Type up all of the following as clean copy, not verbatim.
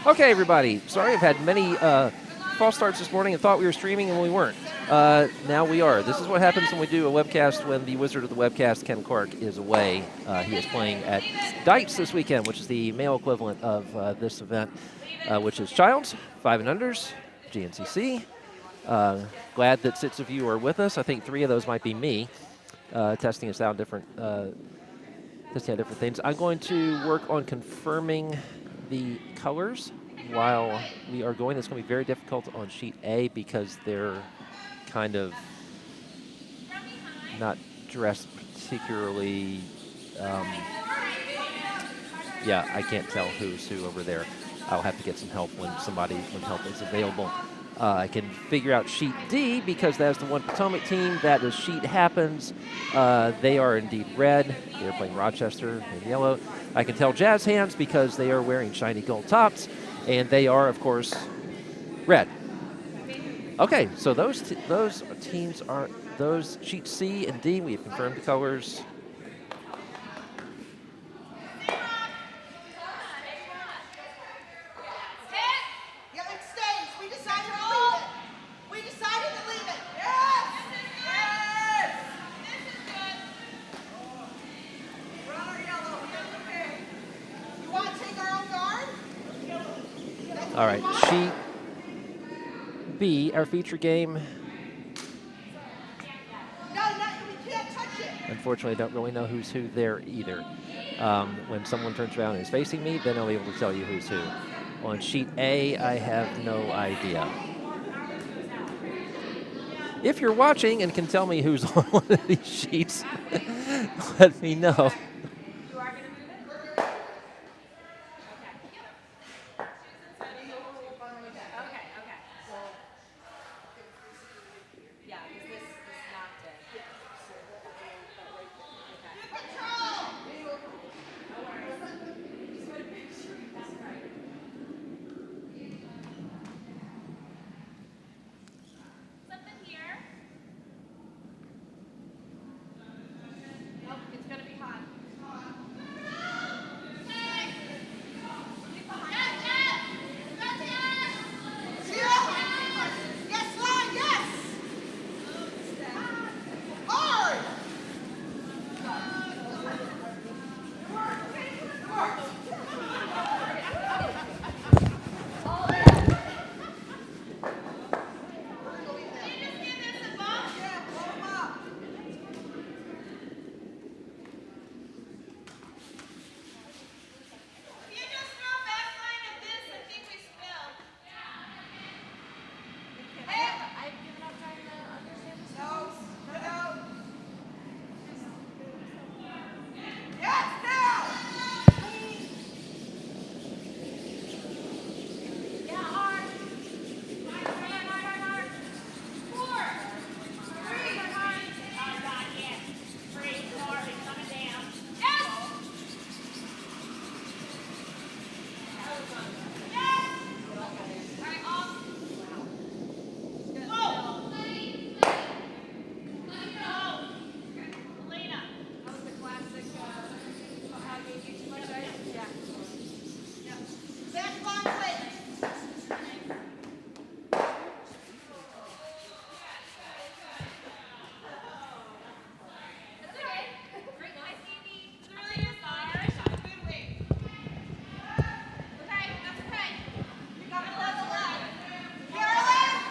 Okay, everybody. Sorry, I've had many false starts this morning and thought we were streaming and we weren't. Now we are. This is what happens when we do a webcast when the wizard of the webcast, Ken Clark, is away. He is playing at Dites this weekend, which is the male equivalent of this event, which is Childs, 5 and Unders, GNCC. Glad that 6 of you are with us. I think 3 of those might be me, testing us out different things. I'm going to work on confirming the colors while we are going. It's going to be very difficult on sheet A because they're kind of not dressed particularly. Yeah, I can't tell who's who over there. I'll have to get some help when help is available. I can figure out sheet D because that's the one Potomac team. That is sheet happens. They are indeed red. They're playing Rochester in yellow. I can tell Jazz hands because they are wearing shiny gold tops, and they are, of course, red. Okay, so those teams are those sheet C and D. We have confirmed the colors. All right, sheet B, our feature game. Unfortunately, I don't really know who's who there either. When someone turns around and is facing me, then I'll be able to tell you who's who. On sheet A, I have no idea. If you're watching and can tell me who's on one of these sheets, let me know.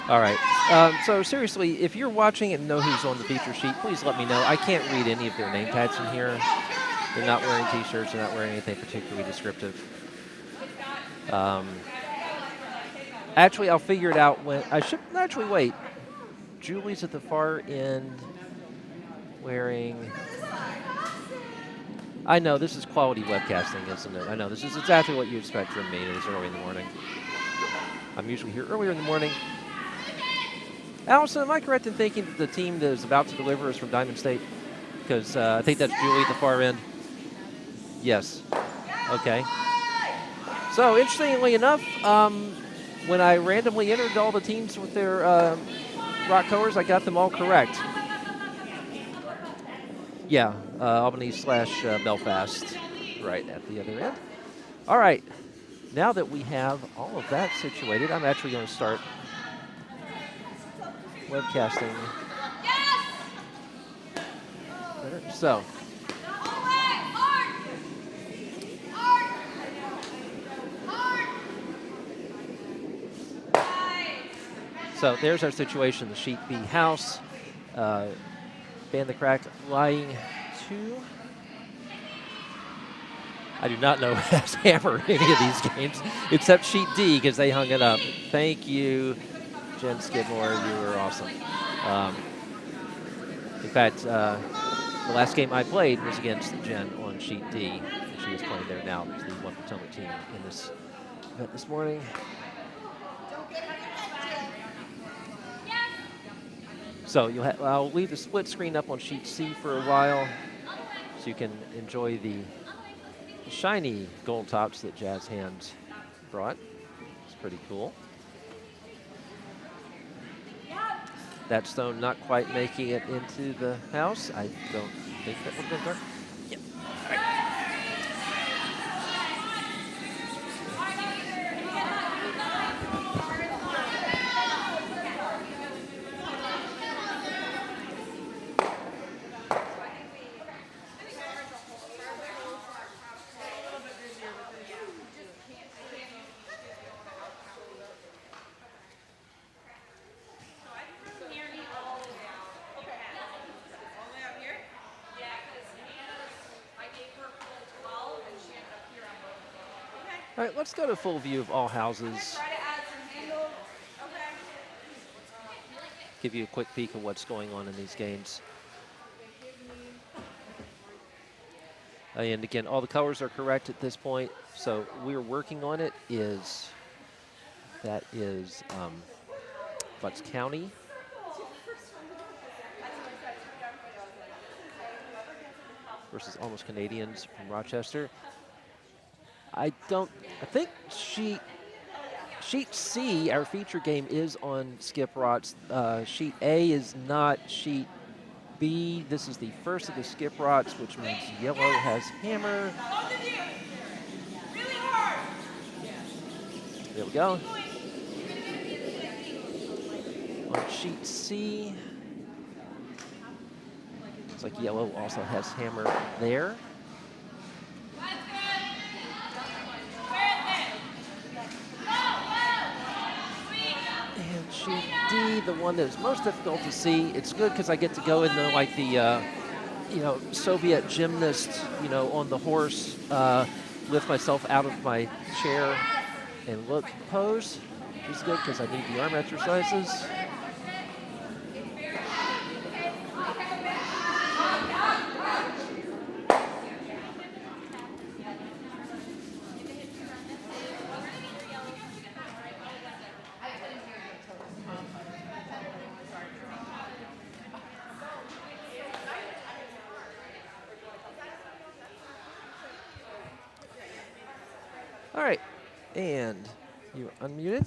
All right. So seriously, if you're watching and know who's on the feature sheet, please let me know. I can't read any of their name tags in here. They're not wearing T-shirts. They're not wearing anything particularly descriptive. Actually, I'll figure it out when I should actually wait. Julie's at the far end wearing. I know this is quality webcasting, isn't it? I know this is exactly what you expect from me this early in the morning. I'm usually here earlier in the morning. Allison, am I correct in thinking that the team that is about to deliver is from Diamond State? Because I think that's Julie at the far end. Yes. Okay. So, interestingly enough, when I randomly entered all the teams with their rock colors, I got them all correct. Yeah, Albany / Belfast right at the other end. All right. now that we have all of that situated, I'm actually going to start webcasting. So. So there's our situation, the Sheet B house. Ban the Crack lying 2. I do not know who has hammer in any of these games, except Sheet D, because they hung it up. Thank you, Jen Skidmore. You were awesome. In fact, the last game I played was against Jen on Sheet D. She is playing there now. It's the 1 Potomac team in this event this morning. So I'll leave the split screen up on Sheet C for a while so you can enjoy the shiny gold tops that Jazz Hands brought. It's pretty cool. That stone not quite making it into the house. I don't think that would have been dark. Yep. All right. All right, let's go to full view of all houses. Give you a quick peek of what's going on in these games. And again, all the colors are correct at this point. So we're working on it that is Butts County. Versus Almost Canadians from Rochester. I think Sheet C, our feature game, is on Skip Rots. Sheet A is not. Sheet B, this is the first of the Skip Rots, which means yellow has hammer. There we go. On Sheet C, looks like yellow also has hammer there. Sheet D, the one that is most difficult to see. It's good because I get to go in the like the Soviet gymnast, on the horse, lift myself out of my chair and look pose, which is good because I need the arm exercises. All right, and you're unmuted.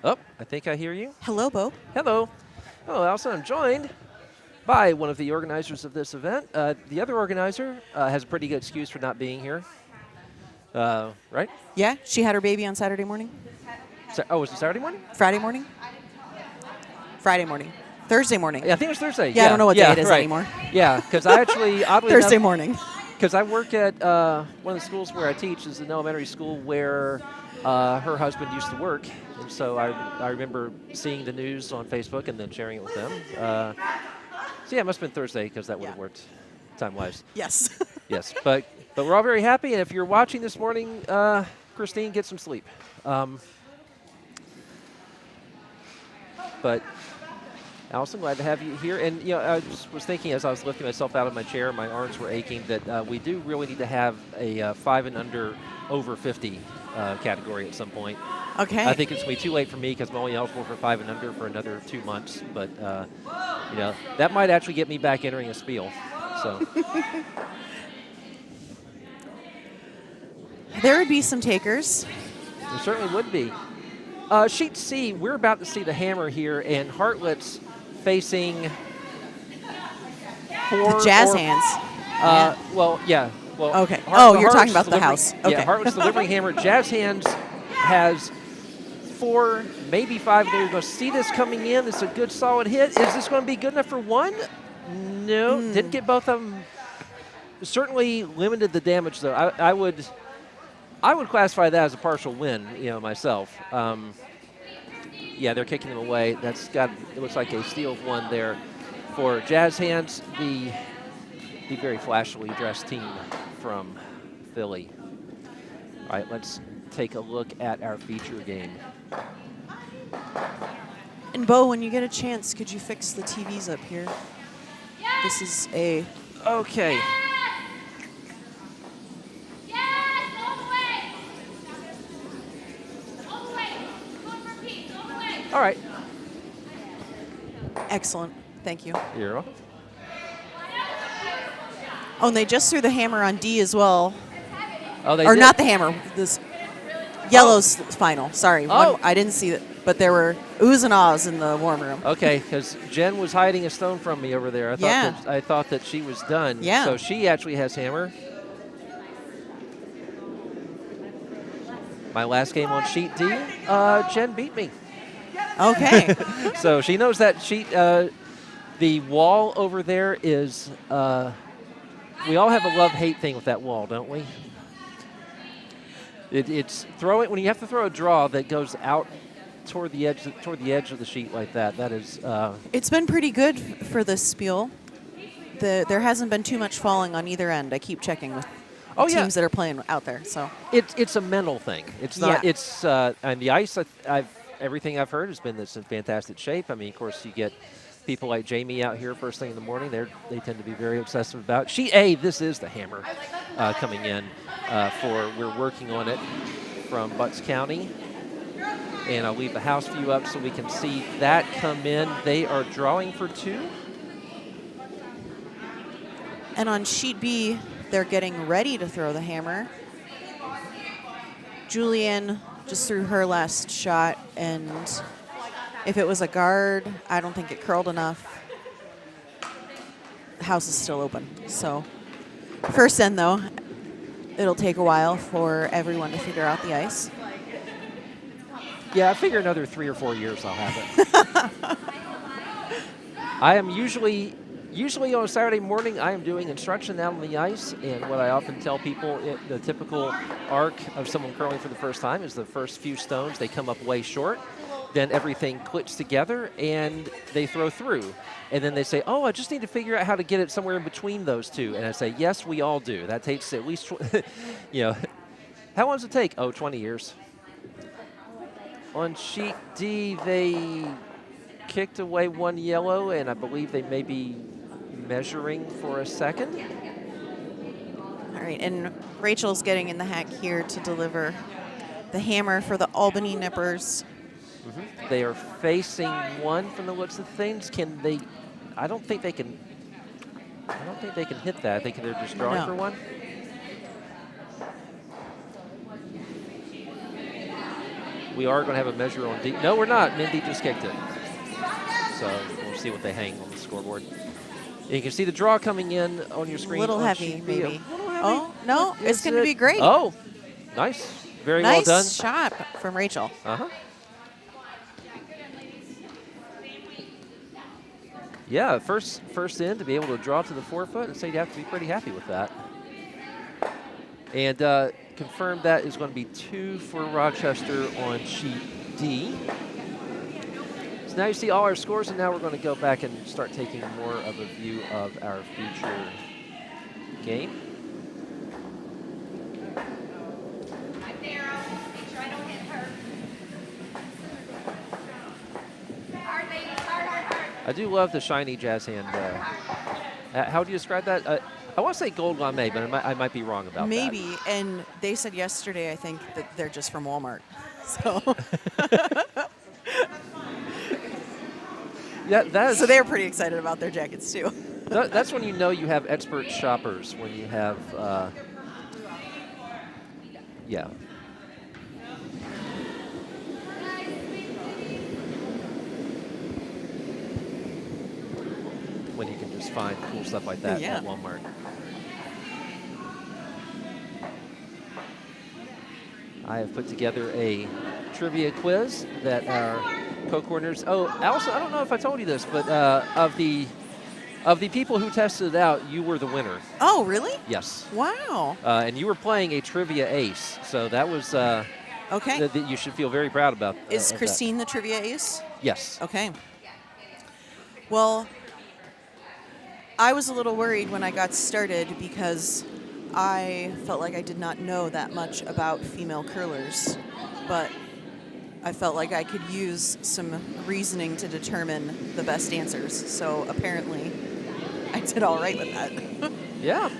Oh, I think I hear you. Hello, Bo. Hello. Hello, Elsa. I'm joined by one of the organizers of this event. The other organizer has a pretty good excuse for not being here, right? Yeah, she had her baby on Saturday morning. Was it Saturday morning? Friday morning? Friday morning. Thursday morning. Yeah, I think it was Thursday. Yeah, I don't know what day it is anymore. Yeah, because I actually, oddly Thursday enough, morning. because I work at one of the schools where I teach is an elementary school where her husband used to work. And so I remember seeing the news on Facebook and then sharing it with them. So yeah, it must have been Thursday because that would have worked time-wise. Yes. Yes, but we're all very happy. And if you're watching this morning, Christine, get some sleep. But Allison, glad to have you here. And I was thinking as I was lifting myself out of my chair, my arms were aching, that we do really need to have a 5 and under over 50 category at some point. Okay. I think it's going to be too late for me because I'm only eligible for 5 and under for another 2 months. But that might actually get me back entering a spiel. So. There would be some takers. There certainly would be. Sheet C, we're about to see the hammer here, and Hartlettes facing the Jazz Hands. Well, yeah. Well, okay. You're talking about the house. Okay. Yeah, Hartlettes delivering hammer. Jazz Hands has 4, maybe 5. They're going to see this coming in. It's a good, solid hit. Is this going to be good enough for 1? No, didn't get both of them. Certainly limited the damage, though. I would classify that as a partial win, myself. Yeah, they're kicking them away. It looks like a steal of 1 there for Jazz Hands, the very flashily dressed team from Philly. All right, let's take a look at our feature game. And Bo, when you get a chance, could you fix the TVs up here? This is a... Okay. All right. Excellent. Thank you. You're welcome. Oh, and they just threw the hammer on D as well. Oh, they or did? not the hammer. This yellow's final. Sorry. Oh. I didn't see it, but there were oohs and ahs in the warm room. Okay, because Jen was hiding a stone from me over there. I thought that she was done. Yeah. So she actually has hammer. My last game on sheet D, Jen beat me. Okay. So she knows that sheet. The wall over there is. We all have a love-hate thing with that wall, don't we? It's throwing when you have to throw a draw that goes out toward the edge of the sheet like that. That is. It's been pretty good for this spiel. There hasn't been too much falling on either end. I keep checking with teams that are playing out there. So it's a mental thing. It's not. Yeah. It's and the ice. Everything I've heard has been that's in fantastic shape. I mean, of course, you get people like Jamie out here first thing in the morning. They tend to be very obsessive about it. This is the hammer coming in we're working on it from Bucks County. And I'll leave the house view up so we can see that come in. They are drawing for 2. And on sheet B, they're getting ready to throw the hammer. Julianne just threw her last shot, and if it was a guard, I don't think it curled enough. The house is still open. So first end, though, it'll take a while for everyone to figure out the ice. Yeah, I figure another 3 or 4 years I'll have it. I am usually on a Saturday morning, I am doing instruction out on the ice, and what I often tell people, the typical arc of someone curling for the first time is the first few stones, they come up way short, then everything clicks together, and they throw through. And then they say, I just need to figure out how to get it somewhere in between those two. And I say, yes, we all do. That takes at least, how long does it take? 20 years. On sheet D, they kicked away 1 yellow, and I believe they may be measuring for a second. All right, and Rachel's getting in the hack here to deliver the hammer for the Albany Nippers. Mm-hmm. They are facing 1 from the looks of things. Can they? I don't think they can hit that. I think they're just drawing for 1. We are going to have a measure on D. No, we're not. Mindy just kicked it. So we'll see what they hang on the scoreboard. You can see the draw coming in on your screen. A little heavy, maybe. Little heavy. Oh, no, it's going to be great. Oh, nice. Very well done. Nice shot from Rachel. Uh-huh. Yeah, first in to be able to draw to the 4-foot, and so you'd have to be pretty happy with that. And confirmed that is going to be 2 for Rochester on sheet D. So now you see all our scores, and now we're going to go back and start taking more of a view of our future game. I do love the shiny jazz hand. How would you describe that? I want to say gold lame, but I might be wrong about that. Maybe, and they said yesterday, I think, that they're just from Walmart. So, so they're pretty excited about their jackets, too. That's when you know you have expert shoppers, when you have, yeah. When you can just find cool stuff like that at Walmart. I have put together a trivia quiz that our co-coordinators. Oh, also, I don't know if I told you this, but of the people who tested it out, you were the winner. Oh, really? Yes. Wow. And you were playing a trivia ace, so that was okay. You should feel very proud about. Is of Christine the trivia ace? Yes. Okay. Well, I was a little worried when I got started because I felt like I did not know that much about female curlers, but I felt like I could use some reasoning to determine the best answers. So apparently, I did all right with that. Yeah.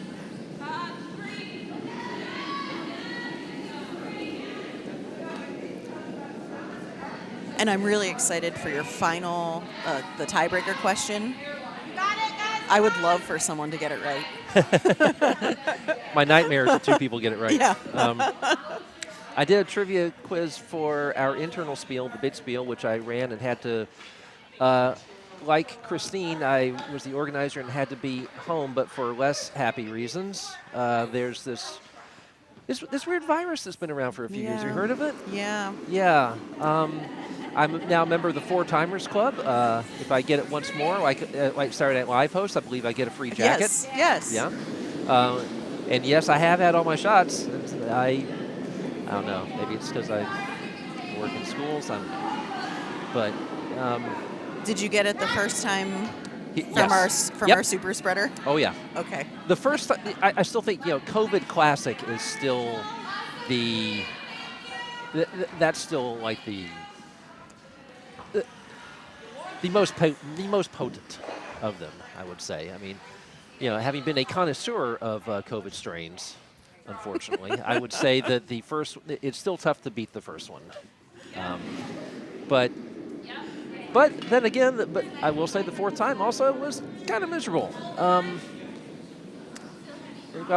And I'm really excited for your final, the tiebreaker question. I would love for someone to get it right. My nightmare is that two people get it right. Yeah. I did a trivia quiz for our internal spiel, the big spiel, which I ran and had to, like Christine, I was the organizer and had to be home, but for less happy reasons. There's this weird virus that's been around for a few years. Have you heard of it? Yeah. Yeah. I'm now a member of the Four Timers Club. If I get it once more, like Saturday Night Live host, I believe I get a free jacket. Yes. Yeah. And yes, I have had all my shots. I don't know. Maybe it's because I work in schools. Did you get it the first time from our super spreader? Oh yeah. Okay. The first, I still think COVID Classic is still that's still like the most potent of them, I would say. I mean, having been a connoisseur of COVID strains, unfortunately, I would say that it's still tough to beat the first one. But then again, I will say the fourth time also was kind of miserable. I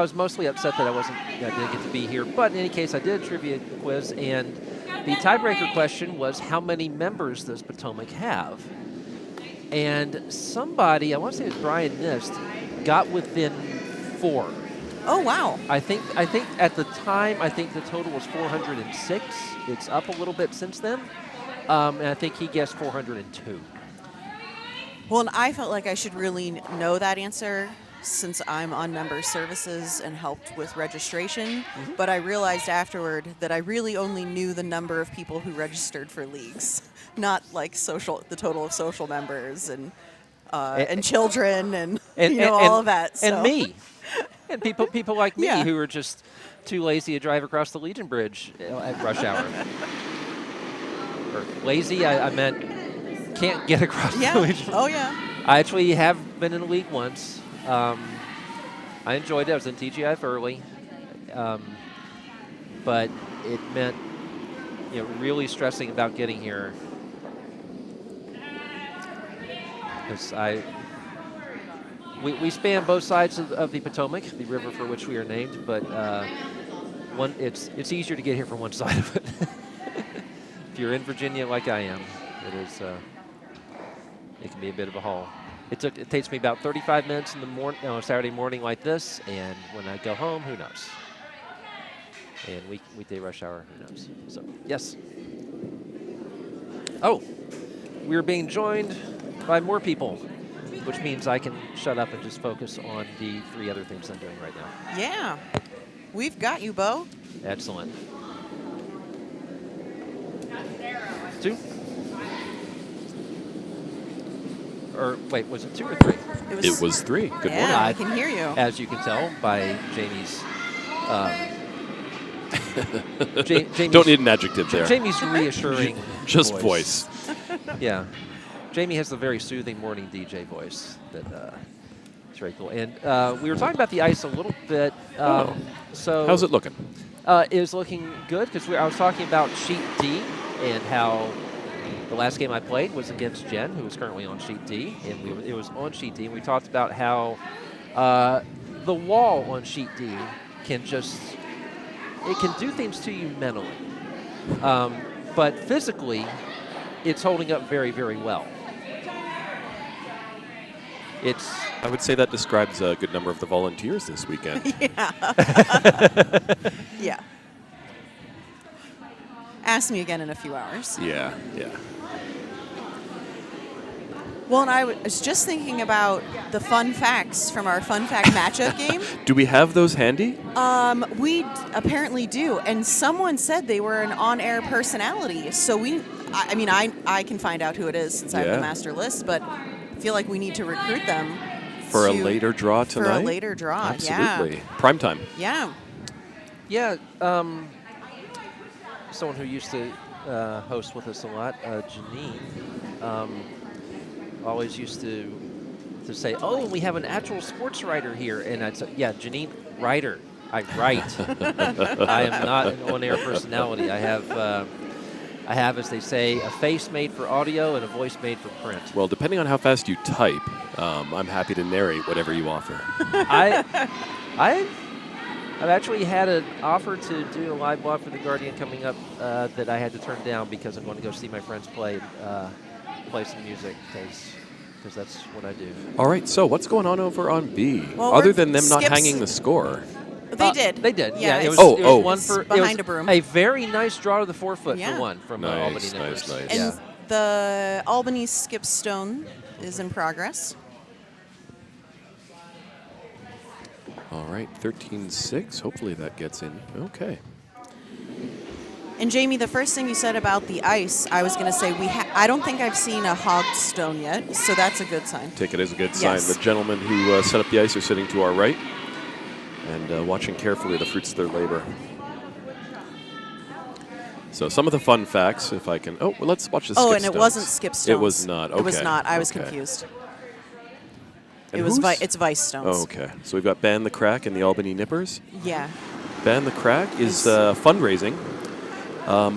was mostly upset that I didn't get to be here. But in any case, I did a trivia quiz, and the tiebreaker question was, how many members does Potomac have? And somebody, I want to say it was Brian Nist, got within 4. Oh, wow. I think at the time, the total was 406. It's up a little bit since then. And I think he guessed 402. Well, and I felt like I should really know that answer since I'm on member services and helped with registration. Mm-hmm. But I realized afterward that I really only knew the number of people who registered for leagues, not like the total of social members and children and all of that. So. And me. And people like me yeah. who are just too lazy to drive across the Legion Bridge at rush hour. Or lazy, I meant can't get across the Legion. Oh, yeah. I actually have been in a league once. I enjoyed it. I was in TGIF early. But it meant really stressing about getting here. Because we span both sides of the Potomac, the river for which we are named, but it's easier to get here from one side of it. If you're in Virginia like I am, it can be a bit of a haul. It takes me about 35 minutes in the morning, Saturday morning like this, and when I go home, who knows? And weekday rush hour, who knows? So yes. Oh, we're being joined by more people, which means I can shut up and just focus on the 3 other things I'm doing right now. Yeah. We've got you, Bo. Excellent. 2? Or wait, was it 2 or 3? It was 3. Good morning. Yeah, I can hear you. As you can tell by Jamie's... Jamie's don't need an adjective there. Jamie's reassuring Just voice. Yeah. Jamie has a very soothing morning DJ voice that it's very cool. And we were talking about the ice a little bit. So how's it looking? It is looking good because I was talking about Sheet D and how the last game I played was against Jen, who is currently on Sheet D, and it was on Sheet D. And we talked about how the wall on Sheet D can do things to you mentally, but physically, it's holding up very, very well. I would say that describes a good number of the volunteers this weekend. Yeah. Yeah. ask me again in a few hours. Yeah. Well, and I was just thinking about the fun facts from our fun fact matchup game. Do we have those handy? We apparently do, and someone said they were an on-air personality. So I can find out who it is since I have the master list, but I feel like we need to recruit them For a later draw tonight? For a later draw, Absolutely. Prime time. Yeah. Yeah. Someone who used to host with us a lot, Janine, always used to say, "Oh, we have an actual sports writer here," and I'd say, "Yeah, Janine, writer. I write. I am not an on-air personality. I have, as they say, a face made for audio and a voice made for print." Well, depending on how fast you type, I'm happy to narrate whatever you offer. I've actually had an offer to do a live blog for The Guardian coming up that I had to turn down because I'm going to go see my friends play some music because that's what I do. All right, so what's going on over on B? Well, other than them not Skips- hanging the score? They did. They did. Yeah. It was, it's- it was one it's for behind a broom. A very nice draw to the 4-foot Yeah. for one from Nice, Albany nice, Nippers. nice. And Yeah. the Albany skip stone is in progress. All right, 13-6. Hopefully that gets in. Okay. And Jamie, the first thing you said about the ice, I was going to say I don't think I've seen a hogged stone yet, so that's a good sign. Take it as a good Yes. sign. The gentlemen who set up the ice are sitting to our right and watching carefully the fruits of their labor. So some of the fun facts, if I can. Oh, well, let's watch the skip Oh, and it stones. wasn't skip stones. It was not. Okay. It was not. I was Okay. confused. And It was who's- it's Vice stones. Oh, okay. So we've got Ban the Crack and the Albany Nippers. Yeah. Ban the Crack is fundraising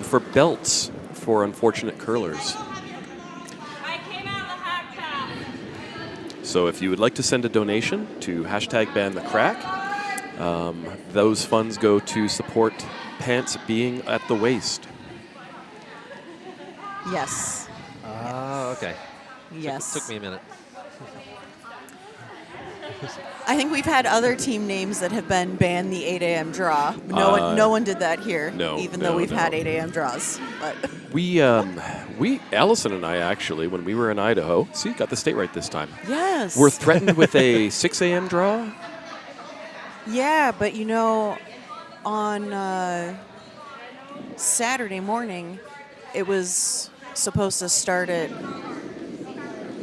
for belts for unfortunate curlers. So if you would like to send a donation to #BanTheCrack, those funds go to support pants being at the waist. Yes. Okay. Yes. Took me a minute. I think we've had other team names that have been banned the 8 a.m. draw. No one did that here. No, even no, though we've no. had 8 a.m. draws. But We Allison and I actually, when we were in Idaho, got the state right this time. yes. We're threatened with a 6 a.m. draw. Yeah, but on Saturday morning, it was supposed to start at.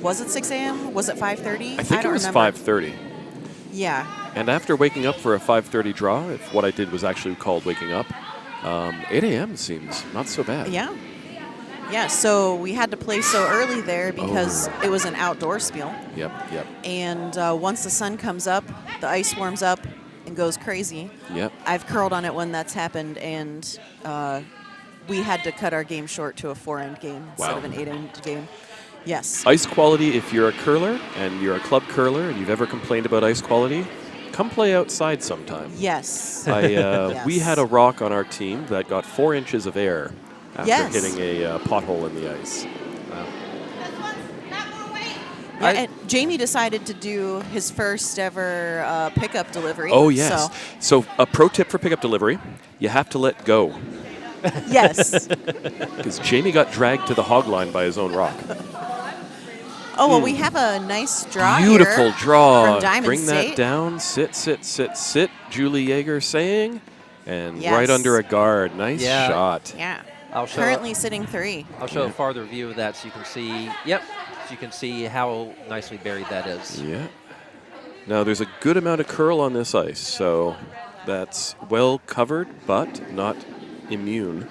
Was it 6 a.m.? Was it 5:30? I think it don't was remember. 5:30. Yeah. And after waking up for a 5:30 draw, if what I did was actually called waking up, 8 a.m. seems not so bad. Yeah. Yeah, so we had to play so early there because it was an outdoor spiel. Yep. And once the sun comes up, the ice warms up and goes crazy. Yep. I've curled on it when that's happened, and we had to cut our game short to a 4-end game instead Wow. of an 8-end game. Yes. Ice quality, if you're a curler and you're a club curler and you've ever complained about ice quality, come play outside sometime. Yes. We had a rock on our team that got 4 inches of air after Yes. hitting a pothole in the ice. Yeah, and Jamie decided to do his first ever pickup delivery. Oh, yes. So a pro tip for pickup delivery, you have to let go. Yes. Because Jamie got dragged to the hog line by his own rock. Oh, well, we have a nice draw Beautiful here draw. from Diamond Bring State. that down. Sit. Julie Yeager saying. And Yes. right under a guard. Nice Yeah. shot. Yeah. I'll show Currently sitting 3. I'll show a farther view of that so you can see. Yep. So you can see how nicely buried that is. Yeah. Now, there's a good amount of curl on this ice, so that's well covered, but not immune.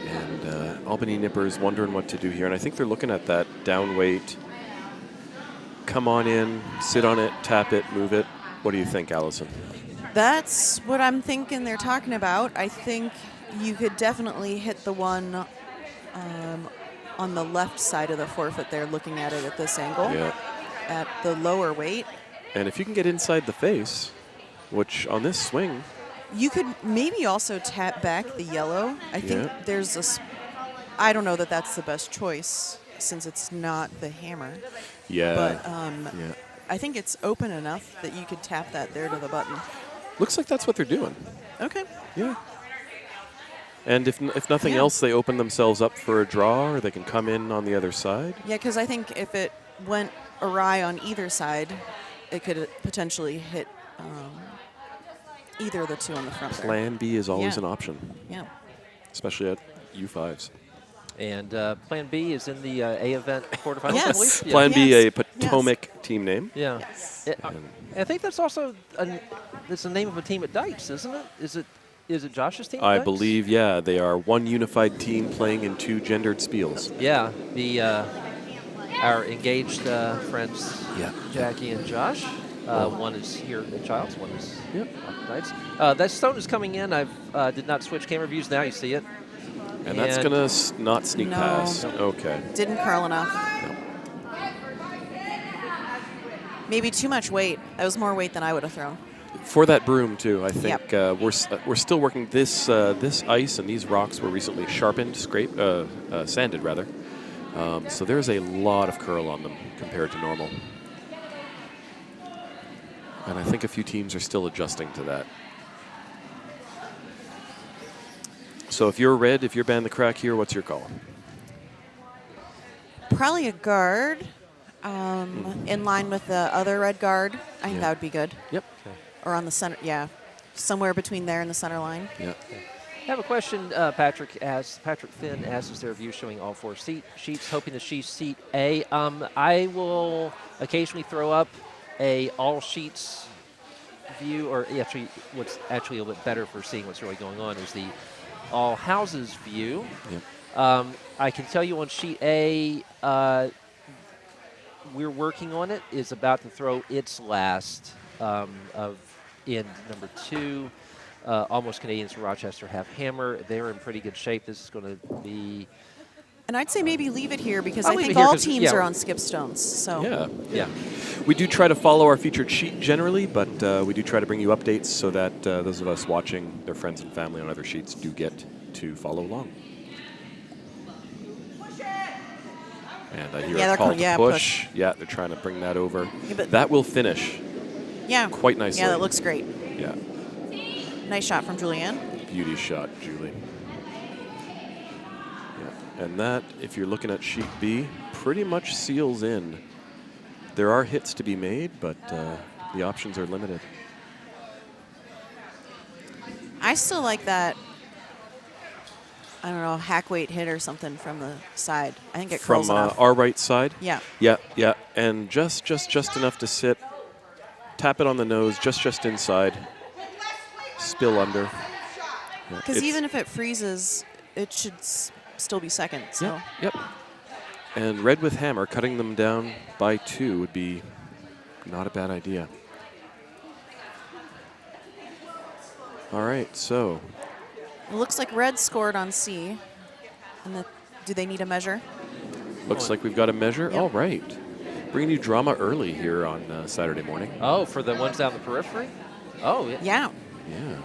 And Albany Nippers wondering what to do here, and I think they're looking at that down weight. Come on in, sit on it, tap it, move it. What do you think, Allison? That's what I'm thinking they're talking about. I think you could definitely hit the one on the left side of the forefoot there, looking at it at this angle, Yeah. at the lower weight. And if you can get inside the face, which on this swing, You could maybe also tap back the yellow. I think Yeah. there's I don't know that that's the best choice since it's not the hammer. yeah. But yeah. I think it's open enough that you could tap that there to the button. Looks like that's what they're doing. Okay. Yeah. And if nothing else, they open themselves up for a draw, or they can come in on the other side. Yeah, because I think if it went awry on either side, it could potentially hit either of the two on the front there. Plan B is always Yeah. an option, Yeah. especially at U5s. And Plan B is in the A event quarterfinals, Yes. I believe. Plan B, Yes. a Potomac team name. Yeah. Yes. I think that's also it's the name of a team at Dykes, isn't it? Is it Josh's team? at I Dykes? believe, yeah, they are one unified team playing in two gendered spiels. Yeah. Our engaged friends, Yeah. Jackie and Josh. One is here at Childs. One is Yep. at Dykes. That stone is coming in. I did not switch camera views. Now you see it. And that's going to not sneak No. past. Okay. Didn't curl enough. Maybe too much weight. That was more weight than I would have thrown. For that broom, too, I think Yep. we're still working this ice, and these rocks were recently sharpened, sanded, rather. So there's a lot of curl on them compared to normal. And I think a few teams are still adjusting to that. So if you're red, if you're banned the crack here, what's your call? Probably a guard in line with the other red guard. I think Yeah. that would be good. Yep. Or on the center, yeah. Somewhere between there and the center line. Yeah. I have a question. Patrick Finn asks, is there a view showing all four sheets, hoping to see seat A? I will occasionally throw up a all sheets view, or actually, what's actually a little bit better for seeing what's really going on is the all houses view. Yep. I can tell you on sheet A, we're working on it. Is about to throw its last in number 2. Almost Canadians from Rochester have hammer. They're in pretty good shape. This is going to be. And I'd say maybe leave it here because I'll I leave think it here all 'cause, teams yeah. are on skip stones. So Yeah. Yeah. We do try to follow our featured sheet generally, but we do try to bring you updates so that those of us watching their friends and family on other sheets do get to follow along. And I hear Yeah, a they're call call- to yeah, push. Yeah, they're trying to bring that over. Yeah, but- That will finish yeah, quite nicely. Yeah, that looks great. Yeah, Nice shot from Julianne. beauty shot, Julie. Yeah, and that, if you're looking at sheet B, pretty much seals in. There are hits to be made, but the options are limited. I still like that. I don't know, hack weight hit or something from the side. I think it curls From enough. our right side? Yeah. Yeah, yeah. And just enough to sit. Tap it on the nose, just inside. Spill under. Yeah, Because it's- even if it freezes, it should still be second. So Yep, yep. And red with hammer, cutting them down by 2 would be not a bad idea. All right, so it looks like red scored on C. And do they need a measure? looks like we've got a measure. Yep. All right. Bringing you drama early here on Saturday morning. Oh, for the ones down the periphery? Oh, yeah. Yeah. Yeah.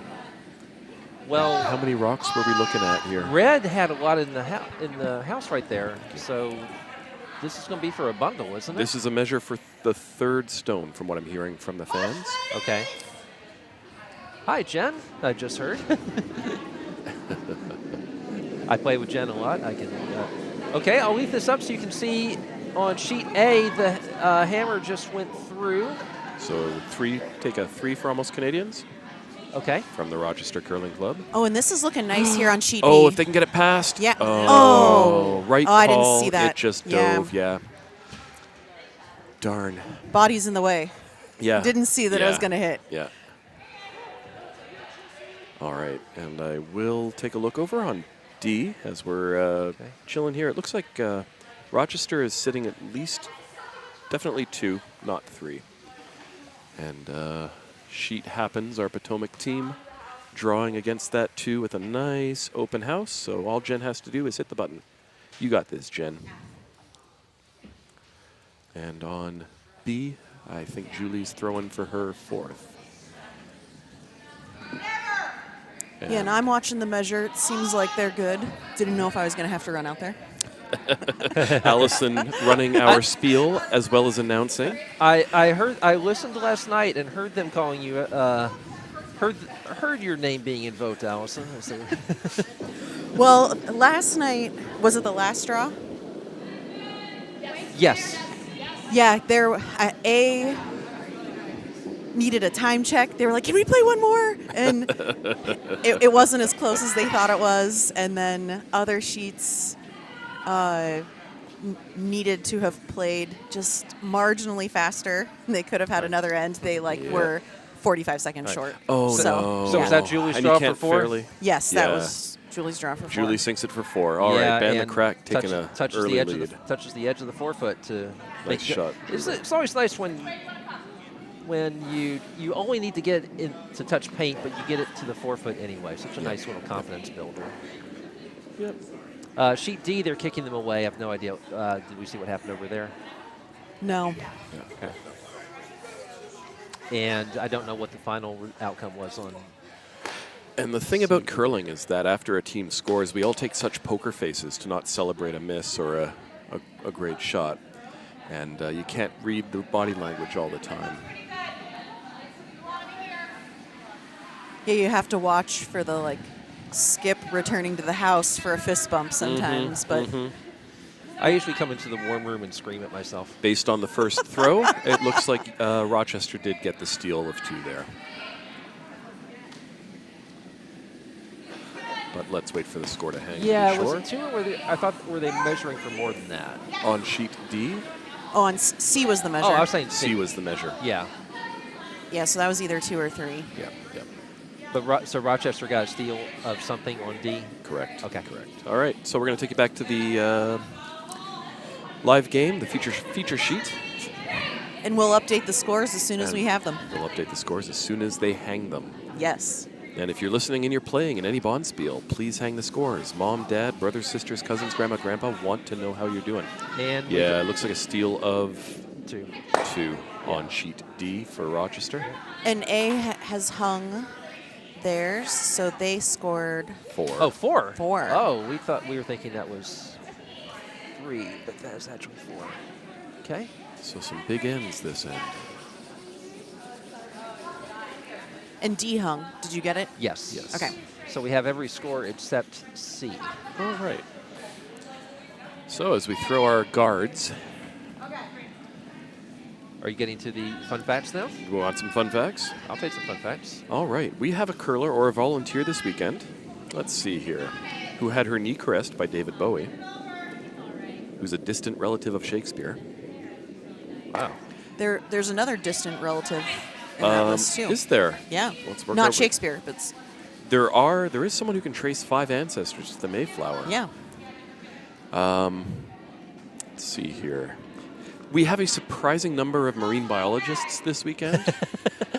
Well, How many rocks were we looking at here? red had a lot in the house right there. So this is going to be for a bundle, isn't it? This is a measure for the 3rd stone, from what I'm hearing from the fans. Okay. Hi, Jen. I just heard. I play with Jen a lot. I can. Okay, I'll leave this up so you can see on sheet A the hammer just went through. So take a 3 for almost Canadians Okay. from the Rochester Curling Club. Oh, and this is looking nice here on sheet B. Oh, if they can get it past. Yeah. Oh, right Oh, I call. didn't see that. It just Yeah. dove, yeah. Darn. Body's in the way. Yeah. Didn't see that it was Yeah. going to hit. Yeah. All right, and I will take a look over on D as we're chilling here. It looks like Rochester is sitting at least, definitely 2, not 3. And sheet happens, our Potomac team drawing against that 2 with a nice open house. So all Jen has to do is hit the button. You got this, Jen. And on B, I think Julie's throwing for her 4th. Yeah, and I'm watching the measure. It seems like they're good. Didn't know if I was going to have to run out there. Allison running our spiel as well as announcing. I listened last night and heard them calling you Heard your name being invoked, Allison. Well, last night, was it the last straw? Yes. Yeah, A needed a time check. They were like, can we play one more? And it wasn't as close as they thought it was. And then other sheets needed to have played just marginally faster. They could have had another end. They were 45 seconds short. Oh, so, no. So was that Julie's And draw you for can't 4? fairly. Yes, that was Julie's draw for 4. Julie sinks it for 4. All right, ban the and crack, taking touches early the edge lead. of touches the edge of the forefoot to Nice shot. It's always nice when you only need to get in to touch paint, but you get it to the forefoot anyway. Such a nice little confidence builder. Yep. Sheet D, they're kicking them away. I have no idea. Did we see what happened over there? No. Yeah, okay. And I don't know what the final outcome was on. And the thing about curling is that after a team scores, we all take such poker faces to not celebrate a miss or a great shot. And you can't read the body language all the time. Yeah, you have to watch for the skip returning to the house for a fist bump sometimes, but I usually come into the warm room and scream at myself. Based on the first throw, it looks like Rochester did get the steal of 2 there. But let's wait for the score to hang. Yeah, was it 2 or were they measuring for more than that? On sheet D? Oh, on C was the measure. Oh, I was saying C was the measure. Yeah. Yeah, so that was either 2 or 3. Yeah, yeah. But so Rochester got a steal of something on D? Correct. Okay. Correct. All right, so we're going to take you back to the live game, the feature sheet. And we'll update the scores as soon as we have them. We'll update the scores as soon as they hang them. Yes. And if you're listening and you're playing in any Bonspiel, please hang the scores. Mom, Dad, brothers, sisters, cousins, Grandma, Grandpa want to know how you're doing. And yeah, it looks like a steal of 2. 2 on sheet D for Rochester. And A has hung theirs, so they scored 4. Oh, 4? 4. Oh, we were thinking that was 3, but that is actually 4. Okay. So some big ends this end. And D hung. Did you get it? Yes. Yes. Okay. So we have every score except C. All right. So as we throw our guards. Are you getting to the fun facts now? You want some fun facts? I'll take some fun facts. All right. We have a curler or a volunteer this weekend. Let's see here. Who had her knee caressed by David Bowie, who's a distant relative of Shakespeare. Wow. There's another distant relative in that list too. Is there? Yeah. Let's work Not over. Shakespeare, but There is someone who can trace 5 ancestors to the Mayflower. yeah. Let's see here. We have a surprising number of marine biologists this weekend,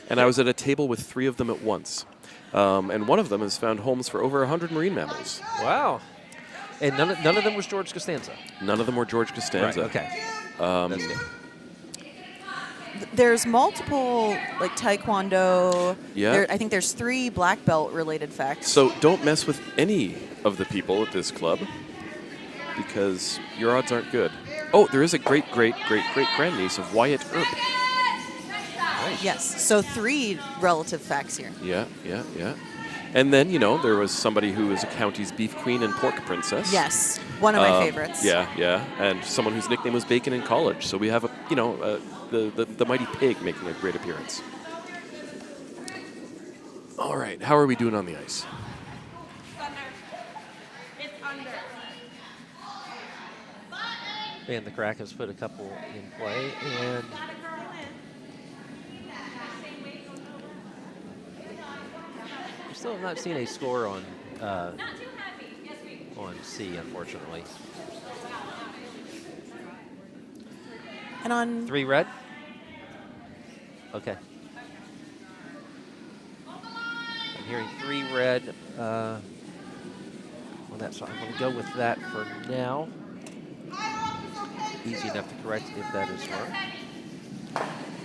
and I was at a table with 3 of them at once. And one of them has found homes for over 100 marine mammals. Wow. And none of them was George Costanza. None of them were George Costanza. Right, okay. That's good. There's multiple taekwondo. Yeah. I think there's 3 black belt related facts. So don't mess with any of the people at this club, because your odds aren't good. Oh, there is a great-great-great-great-grandniece of Wyatt Earp. Nice. Yes. So 3 relative facts here. Yeah. And then, there was somebody who was a county's beef queen and pork princess. Yes. One of my favorites. Yeah. And someone whose nickname was Bacon in college. So we have the mighty pig making a great appearance. All right, how are we doing on the ice? And the Crack has put a couple in play, and we still have not seen a score on C, unfortunately. And on 3 red? Okay. I'm hearing 3 red on that, so I'm going to go with that for now. Easy enough to correct if that is wrong.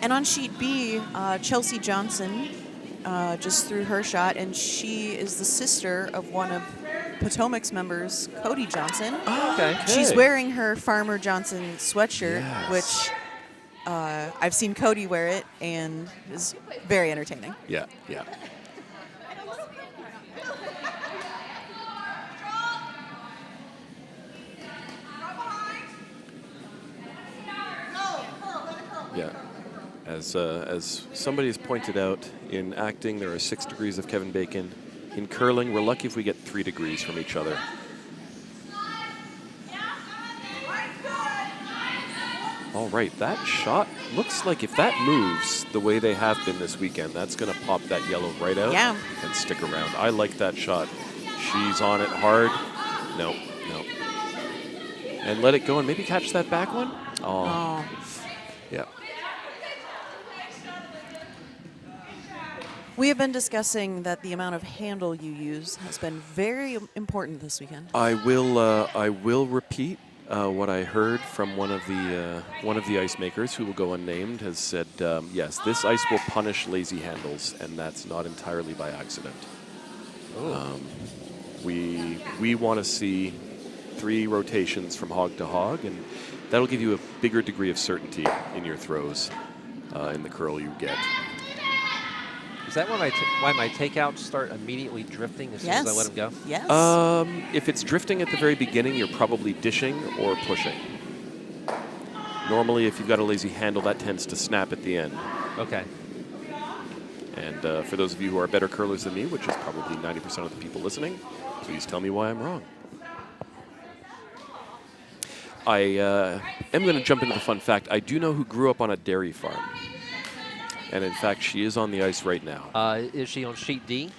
And on sheet B, Chelsea Johnson just threw her shot, and she is the sister of one of Potomac's members, Cody Johnson. Oh, okay. She's wearing her Farmer Johnson sweatshirt, Yes. which I've seen Cody wear it, and is very entertaining. Yeah. As somebody has pointed out, in acting there are 6 degrees of Kevin Bacon. In curling, we're lucky if we get 3 degrees from each other. All right, that shot looks like if that moves the way they have been this weekend, that's going to pop that yellow right out and stick around. I like that shot. She's on it hard. No. And let it go and maybe catch that back one. Oh. Yeah. We have been discussing that the amount of handle you use has been very important this weekend. I will repeat what I heard from one of the ice makers, who will go unnamed, has said, yes, this ice will punish lazy handles, and that's not entirely by accident. We want to see 3 rotations from hog to hog, and that'll give you a bigger degree of certainty in your throws in the curl you get. Is that why my takeouts start immediately drifting as soon as I let them go? Yes. If it's drifting at the very beginning, you're probably dishing or pushing. Normally, if you've got a lazy handle, that tends to snap at the end. Okay. And for those of you who are better curlers than me, which is probably 90% of the people listening, please tell me why I'm wrong. I am going to jump into the fun fact. I do know who grew up on a dairy farm. And in fact, she is on the ice right now. Is she on sheet D?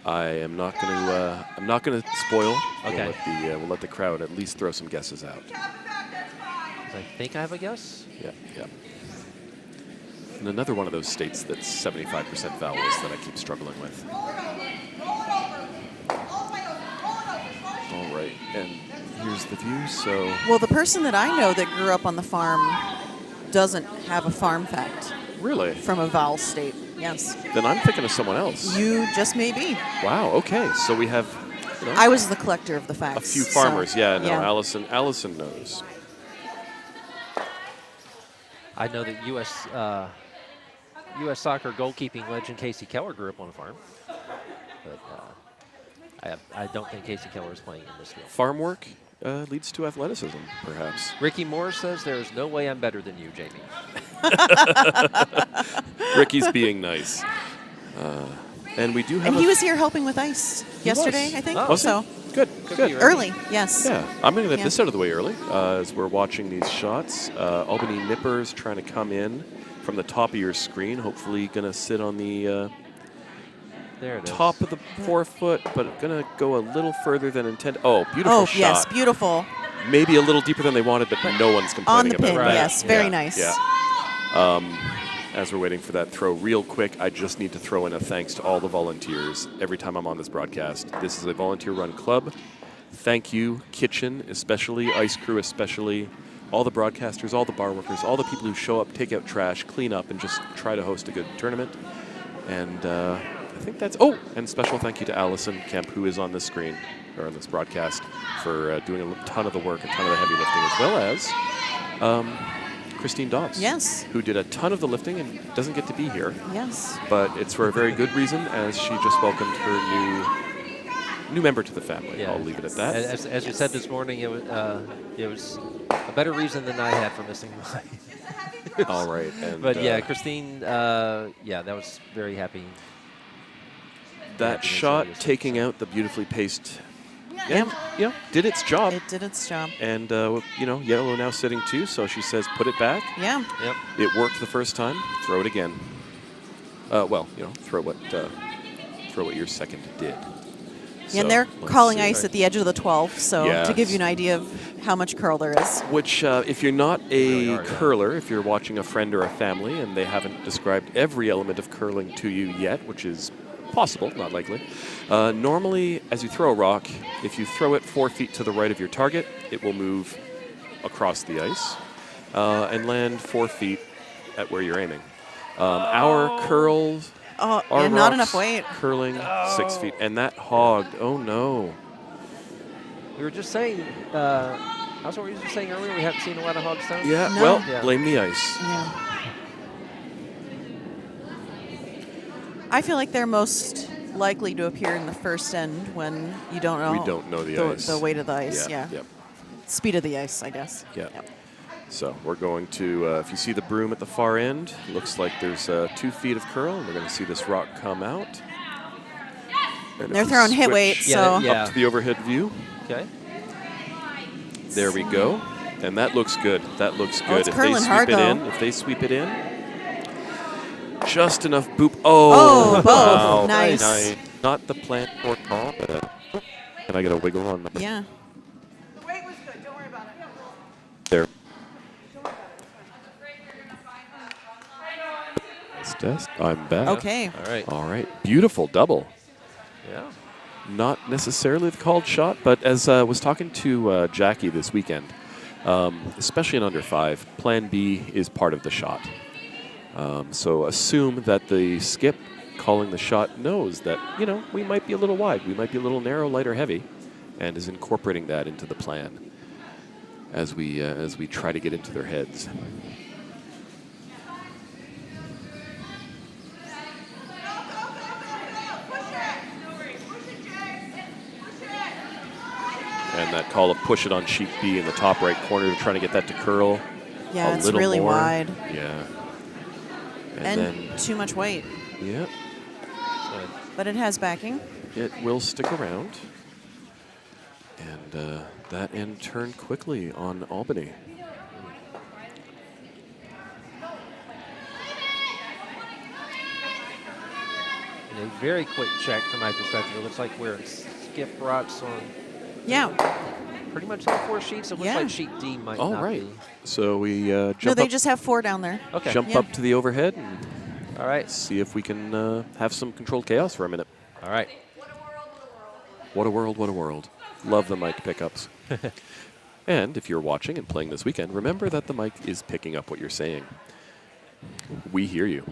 I am not going to. I'm not going to spoil. Okay. We'll let the crowd at least throw some guesses out. I think I have a guess. Yeah. And another one of those states that's 75% vowels that I keep struggling with. All right, and here's the view. So. Well, the person that I know that grew up on the farm doesn't have a farm fact. Really? From a vowel state, yes. Then I'm thinking of someone else. You just may be. Wow, okay. So we have... I was the collector of the facts. A few farmers, so, yeah. Allison knows. I know that U.S. soccer goalkeeping legend Casey Keller grew up on a farm. But I don't think Casey Keller is playing in this field. Farm work leads to athleticism, perhaps. Ricky Moore says there is no way I'm better than you, Jamie. Ricky's being nice. And we do have. And he was here helping with ice yesterday, I think. Oh, was so he? Good. early, yes. Yeah, I'm going to get this out of the way early as we're watching these shots. Albany Nippers trying to come in from the top of your screen. Hopefully, going to sit on the top of the forefoot, but going to go a little further than intended. Oh, beautiful shot. Oh, yes, beautiful. Maybe a little deeper than they wanted, but no one's complaining about that. On the pin, yes, very nice. Yeah. As we're waiting for that throw, real quick, I just need to throw in a thanks to all the volunteers every time I'm on this broadcast. This is a volunteer-run club. Thank you, kitchen especially, ice crew especially, all the broadcasters, all the bar workers, all the people who show up, take out trash, clean up, and just try to host a good tournament. And I think that's... Oh, and special thank you to Allison Kemp, who is on this screen, or on this broadcast, for doing a ton of the work, a ton of the heavy lifting, as well as Christine Dobbs. Yes. Who did a ton of the lifting and doesn't get to be here. Yes. But it's for a very good reason, as she just welcomed her new member to the family. Yeah. I'll leave it at that. As you said this morning, it was a better reason than I had for missing mine. All right. And, but yeah, Christine, that was very happy. That shot taking out the beautifully paced, did its job. It did its job. And, yellow now sitting 2, so she says put it back. Yeah. Yep. It worked the first time. Throw it again. Throw what your second did. Yeah, and they're calling ice at the edge of the 12, so to give you an idea of how much curl there is. Which, if you're not a curler, if you're watching a friend or a family and they haven't described every element of curling to you yet, which is possible, not likely, normally as you throw a rock, if you throw it 4 feet to the right of your target, it will move across the ice and land 4 feet at where you're aiming. Our curls... and not enough weight. Curling 6 feet. And that hogged. Oh, no. We were just saying, that's what we were just saying earlier. We haven't seen a lot of hog stones. Yeah, No. Blame the ice. Yeah. I feel like they're most likely to appear in the first end when you don't know. We don't know the ice. The weight of the ice, yeah. Yep. Speed of the ice, I guess. Yeah. Yep. So we're going to, if you see the broom at the far end, looks like there's 2 feet of curl, and we're going to see this rock come out. And They're if we throwing hit switch weight, so Yeah. up to the overhead view. Okay. There we go. And that looks good. That looks good. it's curling hard, if they sweep it in, just enough boop. Oh, both. wow. Nice. Not the plant or call, but can I get a wiggle on that? Yeah. Weight was good. Don't worry about it. There. Test. I'm back. Okay. All right. All right. Beautiful double. Yeah. Not necessarily the called shot, but as I was talking to Jackie this weekend, especially in under 5, plan B is part of the shot. So assume that the skip calling the shot knows that, we might be a little wide, we might be a little narrow, light, or heavy, and is incorporating that into the plan as we try to get into their heads. And that call of push it on sheet B in the top right corner, trying to get that to curl. Yeah, a it's little really more. wide. Yeah. And then, too much weight. yeah, But it has backing. it will stick around. And that end turned quickly on Albany. And a very quick check from my perspective. It looks like we're skip rocks on Yeah. pretty much all 4 sheets. It looks Yeah. like sheet D might All not right. be. So we No, jump they up, just have 4 down there. Okay. jump Yeah. up to the overhead and All right. see if we can have some controlled chaos for a minute. All right. What a world, what a world. Love the mic pickups. And if you're watching and playing this weekend, remember that the mic is picking up what you're saying. We hear you.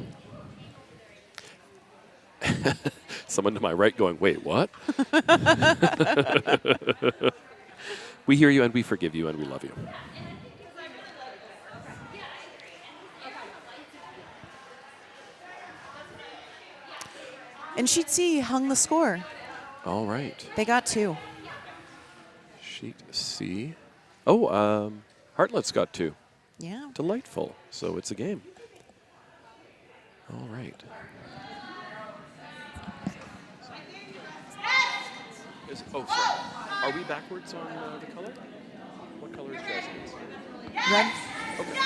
Someone to my right going, wait, what? We hear you and we forgive you and we love you. And sheet C hung the score. All right. They got 2. Sheet C. Oh, Hartlett's got 2. Yeah. Delightful. So it's a game. All right. Sorry. Are we backwards on the color? What color is Jasmine's? Red. Okay.